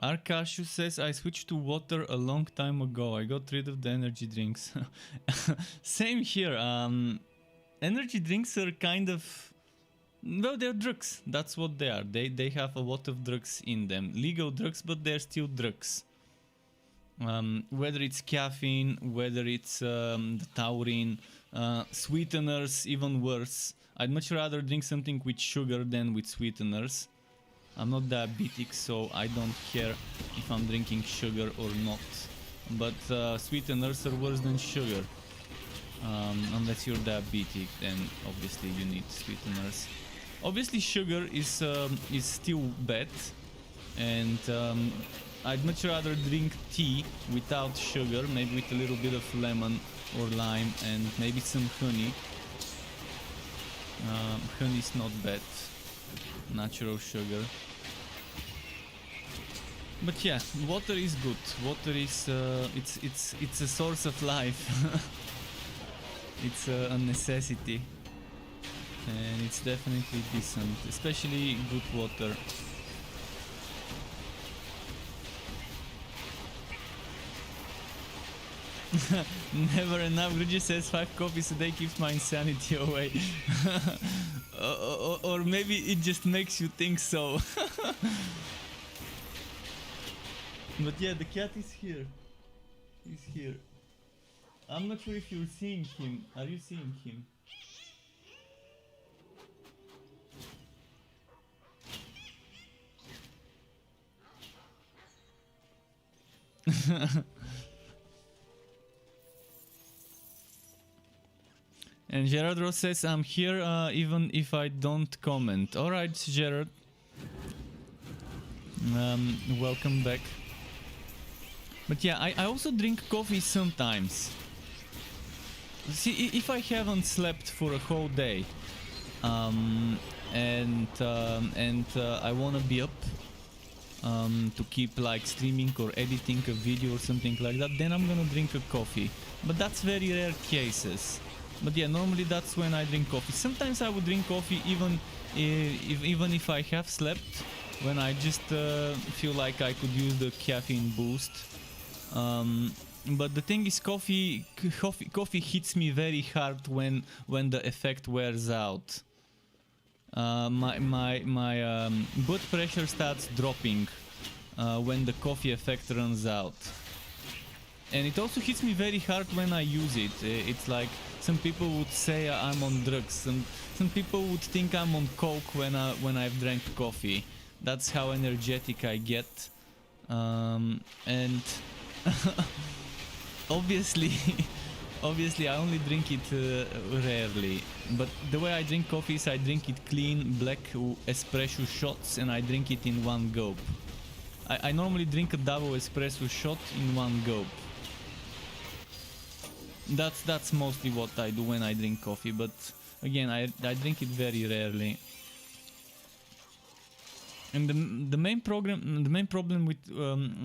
Arkashu says, I switched to water a long time ago. I got rid of the energy drinks. Same here. Energy drinks are kind of... Well, they're drugs. That's what they are. They have a lot of drugs in them. Legal drugs, but they're still drugs. Whether it's caffeine, whether it's the taurine, sweeteners, even worse. I'd much rather drink something with sugar than with sweeteners. I'm not diabetic, so I don't care if I'm drinking sugar or not. But sweeteners are worse than sugar. Unless you're diabetic, then obviously you need sweeteners. Obviously sugar is still bad, and I'd much rather drink tea without sugar, maybe with a little bit of lemon or lime and maybe some honey. Honey is not bad. Natural sugar. But yeah, water is good. Water is it's a source of life. It's a necessity, and it's definitely decent, especially good water. Never enough. Gruji says 5 coffees a day keeps my insanity away. Or maybe it just makes you think so. But yeah, the cat is here. He's here. I'm not sure if you're seeing him. Are you seeing him? And Gerard Ross says, I'm here even if I don't comment. Alright, Gerard. Welcome back. But yeah, I also drink coffee sometimes. See, if I haven't slept for a whole day, and I wanna be up to keep like streaming or editing a video or something like that, then I'm gonna drink a coffee. But that's very rare cases. But yeah, normally that's when I drink coffee. Sometimes I would drink coffee even if I have slept, when I just feel like I could use the caffeine boost. But the thing is, coffee hits me very hard when the effect wears out. My blood pressure starts dropping when the coffee effect runs out. And it also hits me very hard when I use it. It's like some people would say I'm on drugs. Some people would think I'm on coke when I've drank coffee. That's how energetic I get. And obviously I only drink it rarely. But the way I drink coffee is I drink it clean, black espresso shots, and I drink it in one gulp. I normally drink a double espresso shot in one gulp. That's mostly what I do when I drink coffee, but again, I drink it very rarely. And the main problem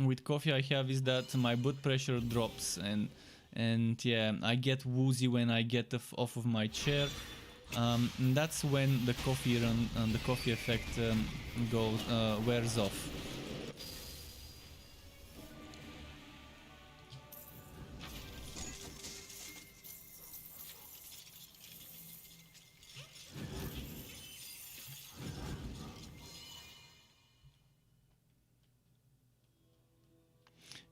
with coffee I have is that my blood pressure drops, and yeah, I get woozy when I get off of my chair. And that's when the coffee effect wears off.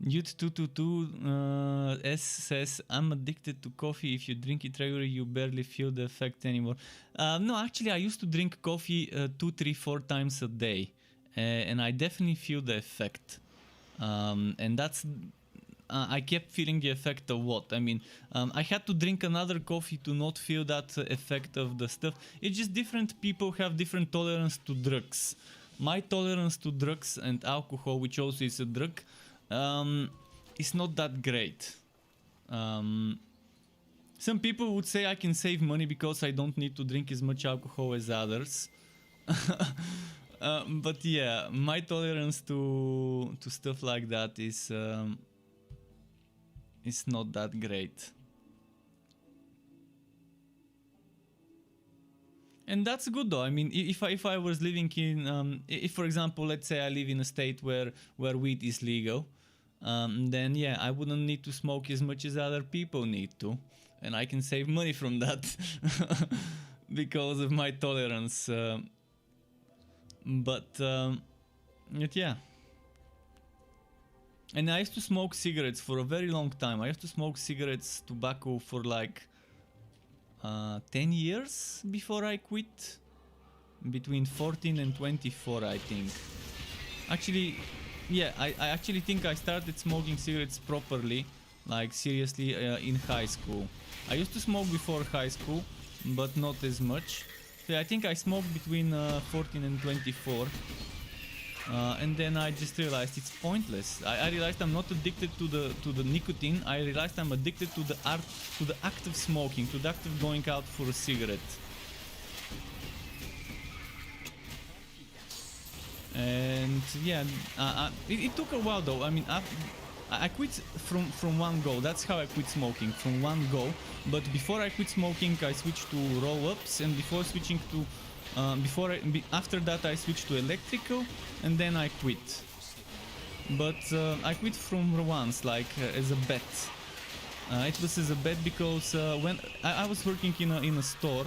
Youth222 S says, I'm addicted to coffee. If you drink it regularly, you barely feel the effect anymore. No, actually, I used to drink coffee 2, 3, 4 times a day. And I definitely feel the effect. And that's I kept feeling the effect of what I mean. I had to drink another coffee to not feel that effect of the stuff. It's just different people have different tolerance to drugs. My tolerance to drugs and alcohol, which also is a drug, is not that great. Some people would say I can save money because I don't need to drink as much alcohol as others. But yeah, my tolerance to stuff like that is not that great. And that's good though. I mean, if I was living in, if for example, let's say I live in a state where weed is legal, then yeah, I wouldn't need to smoke as much as other people need to, and I can save money from that because of my tolerance. But yeah. And I used to smoke cigarettes for a very long time. I used to smoke cigarettes, tobacco for like 10 years before I quit. Between 14 and 24, I think. Actually, yeah, I actually think I started smoking cigarettes properly, like seriously, in high school. I used to smoke before high school, but not as much. So yeah, I think I smoked between 14 and 24. And then I just realized it's pointless. I realized I'm not addicted to the nicotine. I realized I'm addicted to the act of smoking, to the act of going out for a cigarette. And yeah, it took a while though. I mean, I quit from one go. That's how I quit smoking, from one go. But before I quit smoking, I switched to roll-ups, and before switching to after that I switched to electrical, and then I quit. But I quit from once, like as a bet. It was as a bet because when I was working in a store,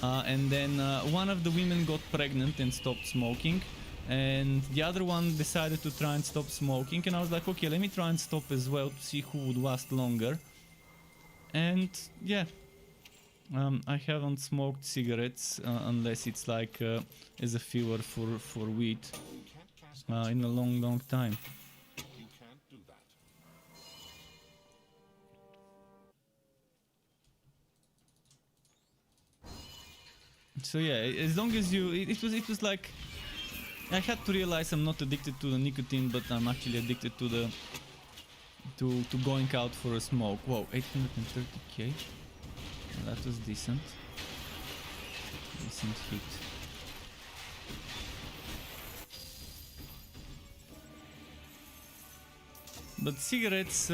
and then one of the women got pregnant and stopped smoking, and the other one decided to try and stop smoking, and I was like, okay, let me try and stop as well to see who would last longer. And yeah, I haven't smoked cigarettes unless it's like as a filler for weed in a long time. You can't do that. So yeah, as long as you, it was like I had to realize I'm not addicted to the nicotine, but I'm actually addicted to the to going out for a smoke. Whoa, 830k. That was decent. Decent hit. But cigarettes,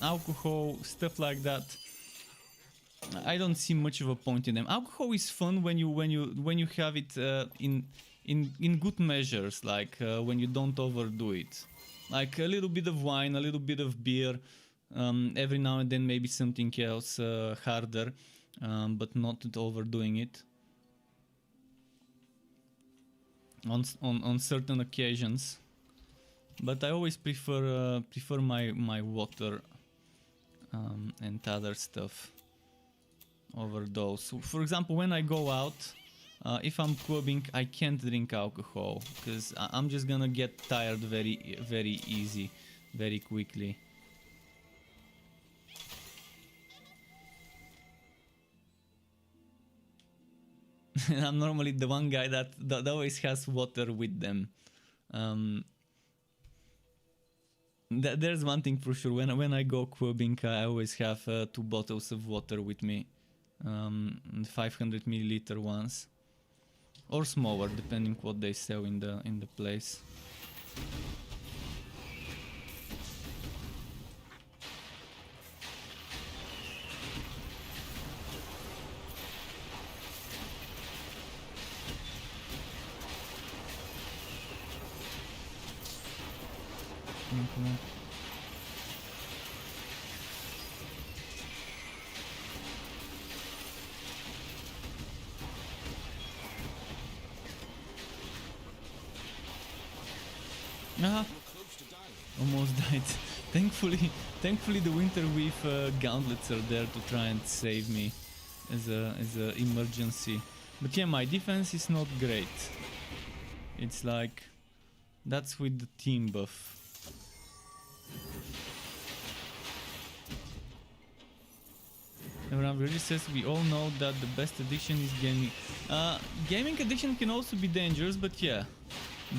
alcohol, stuff like that, I don't see much of a point in them. Alcohol is fun when you have it in good measures, like when you don't overdo it. Like a little bit of wine, a little bit of beer, every now and then maybe something else harder, but not overdoing it. On certain occasions. But I always prefer my water and other stuff over those. So for example, when I go out, if I'm clubbing, I can't drink alcohol because I'm just gonna get tired very easy, very quickly. I'm normally the one guy that always has water with them. There's one thing for sure. When I go clubbing, I always have 2 bottles of water with me, 500 milliliter ones, or smaller, depending what they sell in the place. Okay. Ah, Close to dying. almost died. Thankfully the winter weave gauntlets are there to try and save me as a emergency. But yeah, my defense is not great. It's like that's with the team buff. Everyone really says we all know that the best addiction is gaming. Gaming addiction can also be dangerous, but yeah,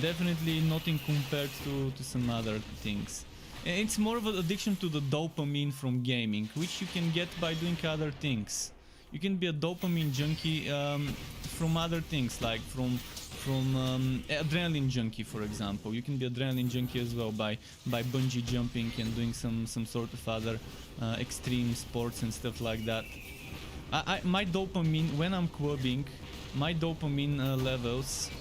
definitely nothing compared to some other things. It's more of an addiction to the dopamine from gaming, which you can get by doing other things. You can be a dopamine junkie from other things, like from adrenaline junkie, for example. You can be adrenaline junkie as well by bungee jumping and doing some sort of other extreme sports and stuff like that. My dopamine, when I'm clubbing, my dopamine levels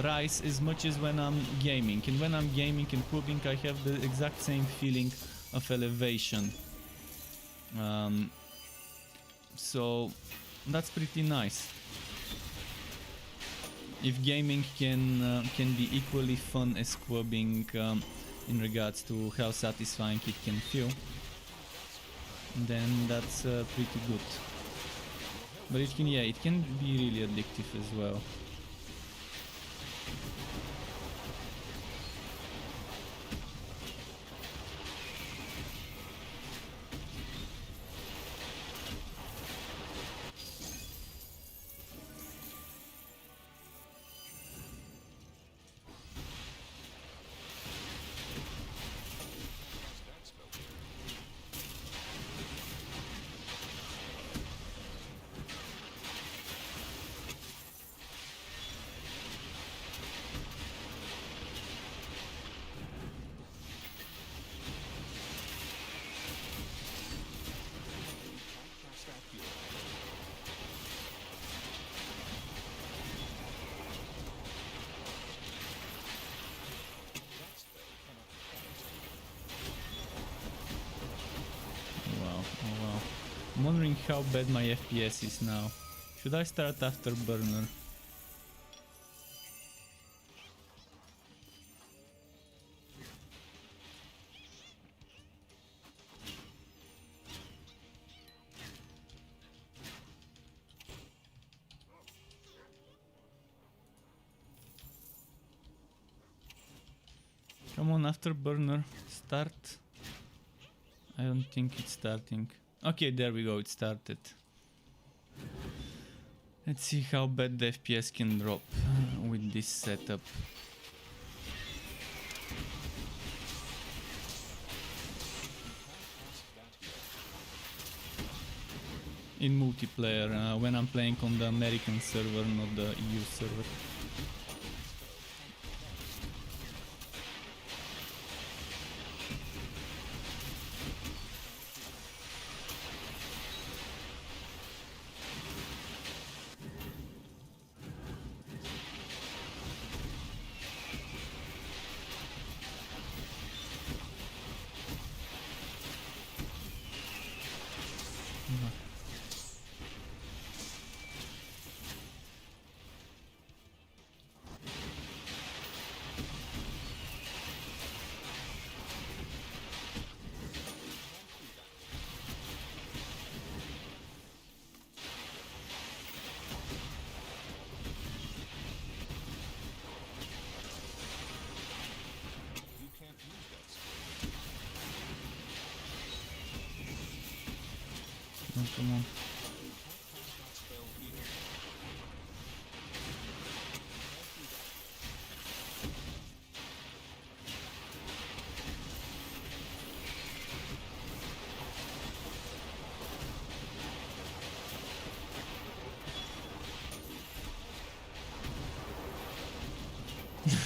rise as much as when I'm gaming. And when I'm gaming and clubbing, I have the exact same feeling of elevation. So that's pretty nice. If gaming can be equally fun as clubbing in regards to how satisfying it can feel, then that's pretty good. But it can be really addictive as well. I'm wondering how bad my FPS is now. Should I start Afterburner? Come on, Afterburner, start. I don't think it's starting. Okay, there we go, it started. Let's see how bad the FPS can drop with this setup. In multiplayer, when I'm playing on the American server, not the EU server. Come on.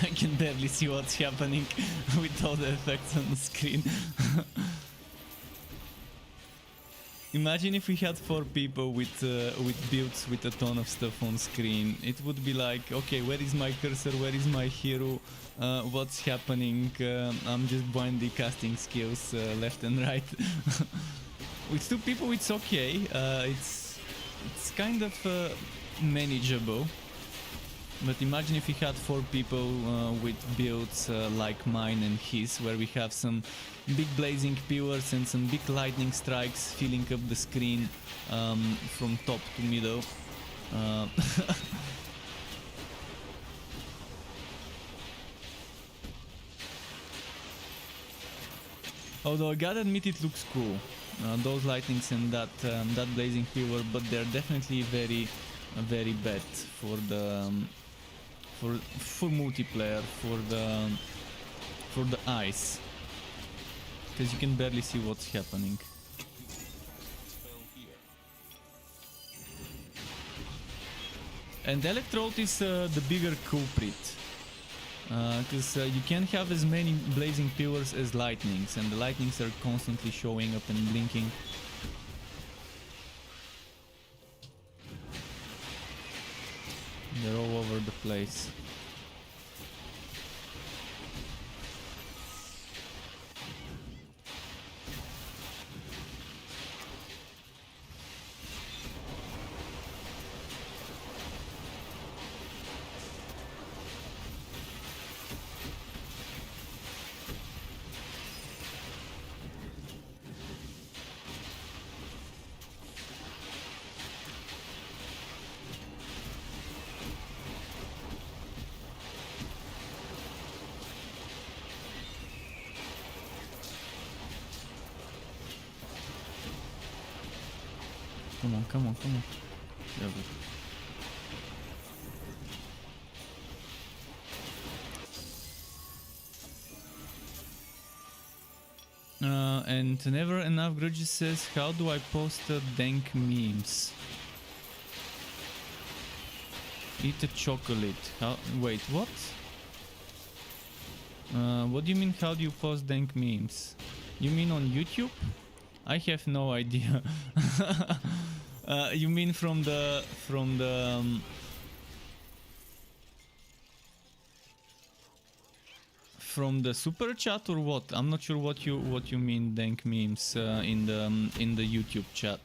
I can barely see what's happening with all the effects on the screen. Imagine if we had 4 people with builds with a ton of stuff on screen. It would be like, okay, where is my cursor? Where is my hero? What's happening? I'm just blindly casting skills left and right. With 2 people, it's okay. It's kind of manageable. But imagine if we had 4 people with builds like mine and his, where we have some big blazing pillars and some big lightning strikes filling up the screen from top to middle. Although I gotta admit, it looks cool. those lightnings and that blazing quiver, but they're definitely very bad for the for multiplayer, for the eyes, because you can barely see what's happening. Spell here. And Electrode is the bigger culprit, because you can't have as many blazing pillars as lightnings, and the lightnings are constantly showing up and blinking. They're all over the place. Come on, come on, come on. There we go. And Never Enough Grudges says, how do I post dank memes? Eat a chocolate. How? Wait, what? What do you mean, how do you post dank memes? You mean on YouTube? I have no idea. You mean from the from the super chat or what? I'm not sure what you mean dank memes in the YouTube chat.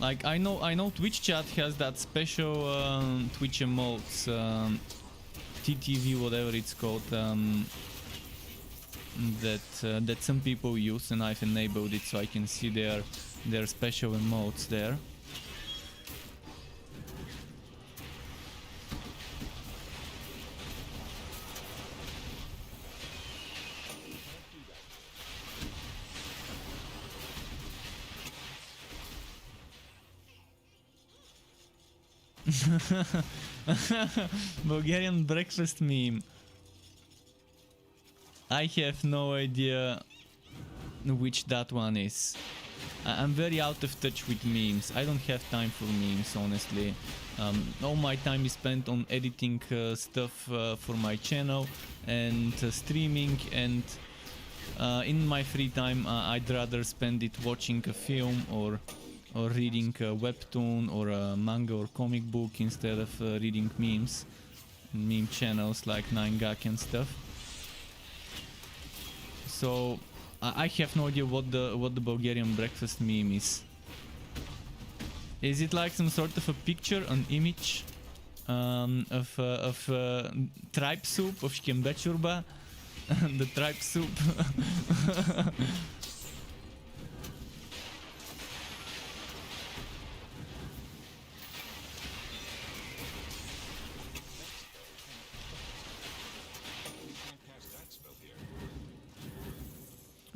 Like I know Twitch chat has that special Twitch emotes, TTV whatever it's called, that some people use, and I've enabled it so I can see their special emotes there. Bulgarian breakfast meme. I have no idea which that one is. I'm very out of touch with memes. I don't have time for memes, honestly. All my time is spent on editing stuff for my channel and streaming, and in my free time I'd rather spend it watching a film or reading a webtoon or a manga or comic book instead of reading memes, meme channels like 9gag and stuff. So I have no idea what the Bulgarian breakfast meme is. Is it like some sort of a picture, an image of tripe soup, of shkembe churba, the tripe soup?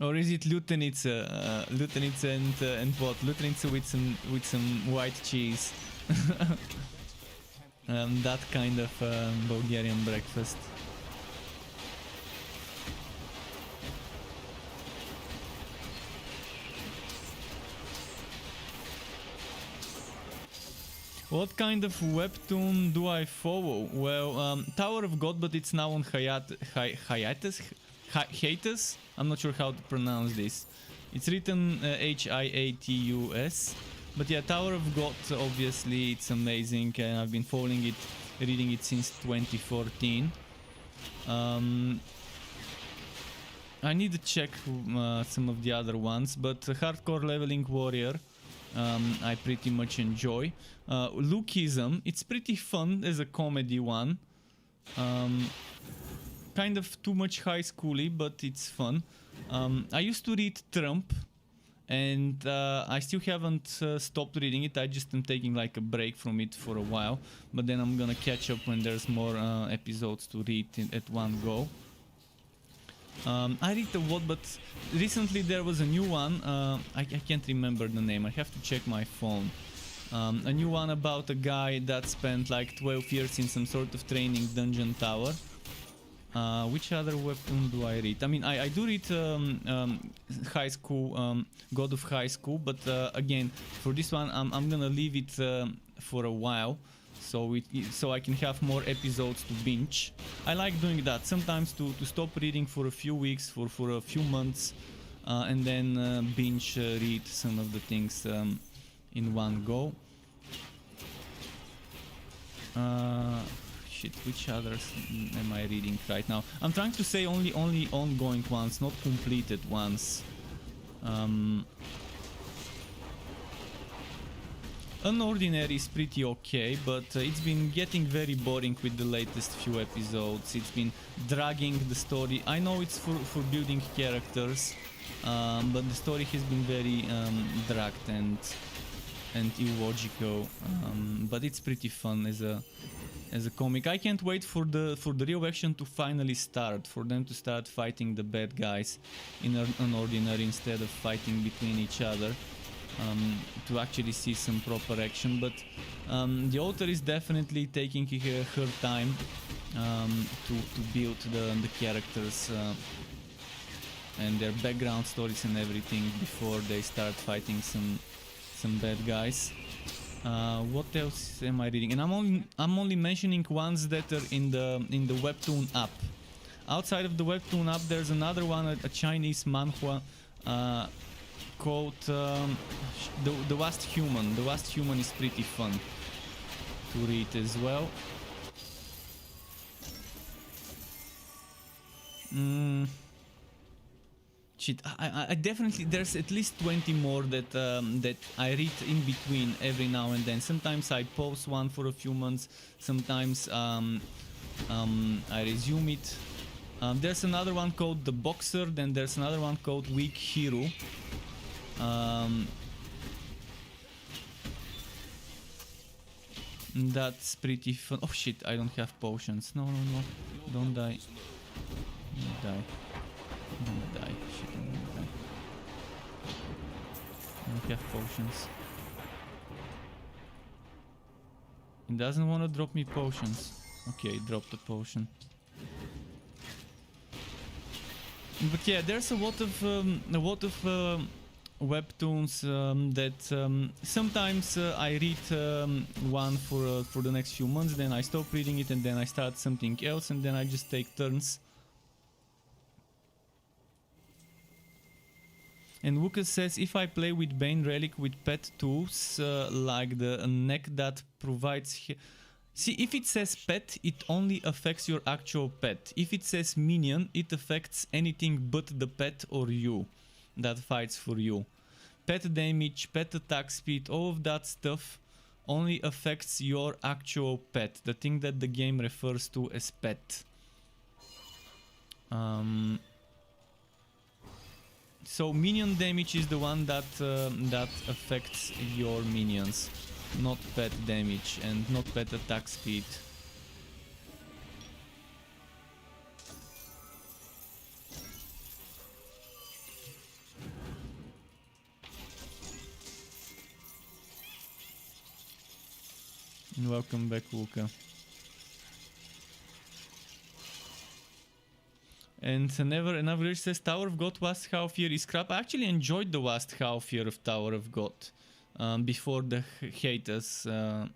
Or is it Lutenica? Lutenica and what? Lutenica with some white cheese. That kind of Bulgarian breakfast. What kind of webtoon do I follow? Well, Tower of God, but it's now on hiatus. I'm not sure how to pronounce this. It's written Hiatus. But yeah, Tower of God, obviously, it's amazing. And I've been following it, reading it since 2014. I need to check some of the other ones, but Hardcore Leveling Warrior, I pretty much enjoy. Lookism, it's pretty fun as a comedy one. Kind of too much high schooly, but it's fun. I used to read Trump, and I still haven't stopped reading it. I just am taking like a break from it for a while, but then I'm gonna catch up when there's more episodes to read at one go. I read a lot, but recently there was a new one. I can't remember the name. I have to check my phone. A new one about a guy that spent like 12 years in some sort of training dungeon tower. Which other webtoon do I read? I mean, I do read High School, God of High School, but again, for this one, I'm gonna leave it for a while, so I can have more episodes to binge. I like doing that sometimes to stop reading for a few weeks, for a few months, and then binge read some of the things in one go. Shit, which others am I reading right now? I'm trying to say only ongoing ones, not completed ones. Unordinary is pretty okay, but it's been getting very boring with the latest few episodes. It's been dragging the story. I know it's for building characters, but the story has been very dragged and illogical. But it's pretty fun as a comic. I can't wait for the real action to finally start, for them to start fighting the bad guys in Unordinary instead of fighting between each other, to actually see some proper action. But the author is definitely taking her time to build the characters and their background stories and everything before they start fighting some bad guys. What else am I reading? And I'm only mentioning ones that are in the webtoon app. Outside of the webtoon app, there's another one, a Chinese manhwa called The Last Human. The Last Human is pretty fun to read as well. Shit, I definitely, there's at least 20 more that that I read in between every now and then. Sometimes I pause one for a few months, sometimes I resume it. There's another one called The Boxer, then there's another one called Weak Hero. That's pretty fun. Oh shit, I don't have potions. No, don't die. Don't die. Don't die. Shit, I'm gonna die. I don't have potions. It doesn't want to drop me potions. Okay, drop the potion. But yeah, there's a lot of webtoons that sometimes I read one for the next few months, then I stop reading it, and then I start something else, and then I just take turns. And Lucas says, if I play with Bane Relic with pet tools, like the neck that provides... See, if it says pet, it only affects your actual pet. If it says minion, it affects anything but the pet or you that fights for you. Pet damage, pet attack speed, all of that stuff only affects your actual pet, the thing that the game refers to as pet. So minion damage is the one that that affects your minions, not pet damage and not pet attack speed. And welcome back, Luca. And another says Tower of God last half year is crap. I actually enjoyed the last half year of Tower of God before the haters. Yeah,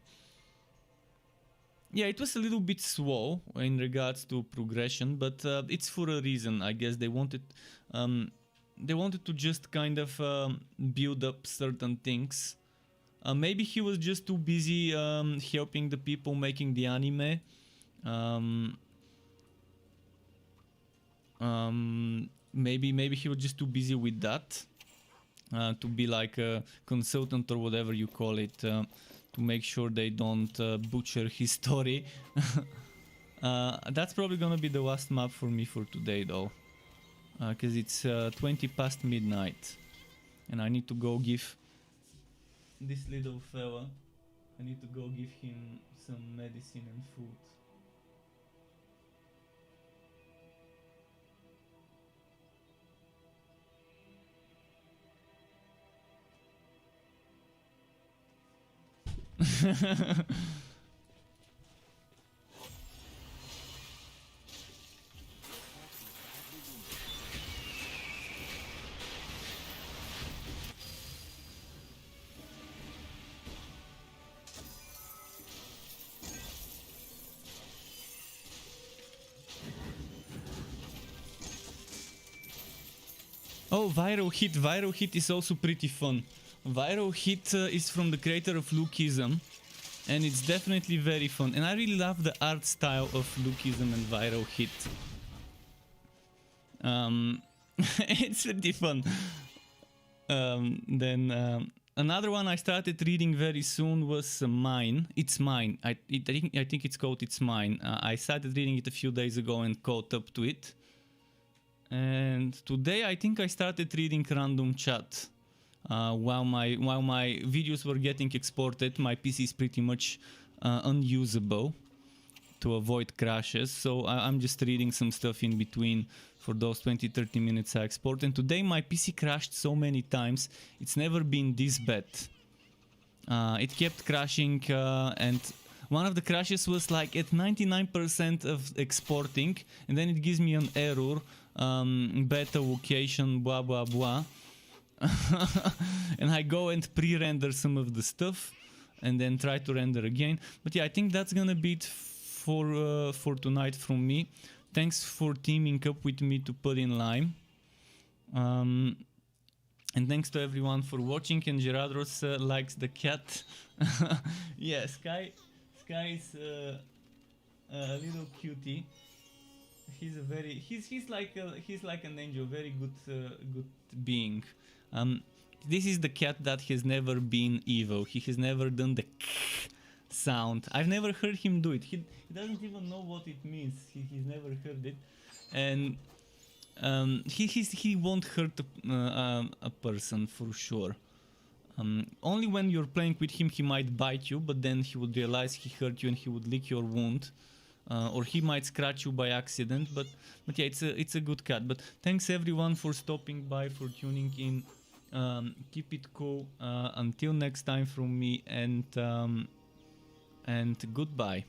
it was a little bit slow in regards to progression, but it's for a reason. I guess they wanted to just kind of build up certain things. Maybe he was just too busy helping the people making the anime. Maybe he was just too busy with that to be like a consultant or whatever you call it, to make sure they don't butcher his story. That's probably gonna be the last map for me for today though, because it's 20 past midnight and I need to go give this little fella, I need to go give him some medicine and food. Oh, Viral Hit. Viral Hit is also pretty fun. Viral Hit is from the creator of Lukeism, and it's definitely very fun. And I really love the art style of Lukeism and Viral Hit. It's pretty fun. Another one I started reading very soon was Mine. It's Mine. I think it's called It's Mine. I started reading it a few days ago and caught up to it. And today I think I started reading Random Chat. While my videos were getting exported, my PC is pretty much unusable to avoid crashes. So I'm just reading some stuff in between for those 20-30 minutes I export. And today my PC crashed so many times. It's never been this bad. It kept crashing, and one of the crashes was like at 99% of exporting, and then it gives me an error. Beta location, blah blah blah. And I go and pre-render some of the stuff and then try to render again. But yeah, I think that's gonna be it for tonight from me. Thanks for teaming up with me to put in Lime. And thanks to everyone for watching. And Gerardros likes the cat. Yeah, Sky is a little cutie. He's like an angel, very good being. This is the cat that has never been evil. He has never done the sound. I've never heard him do it. He doesn't even know what it means. He's never heard it, and he won't hurt a person for sure. Only when you're playing with him, he might bite you, but then he would realize he hurt you and he would lick your wound. Or he might scratch you by accident, but yeah, it's a good cat. But thanks everyone for stopping by, for tuning in. Keep it cool. Until next time from me, and goodbye.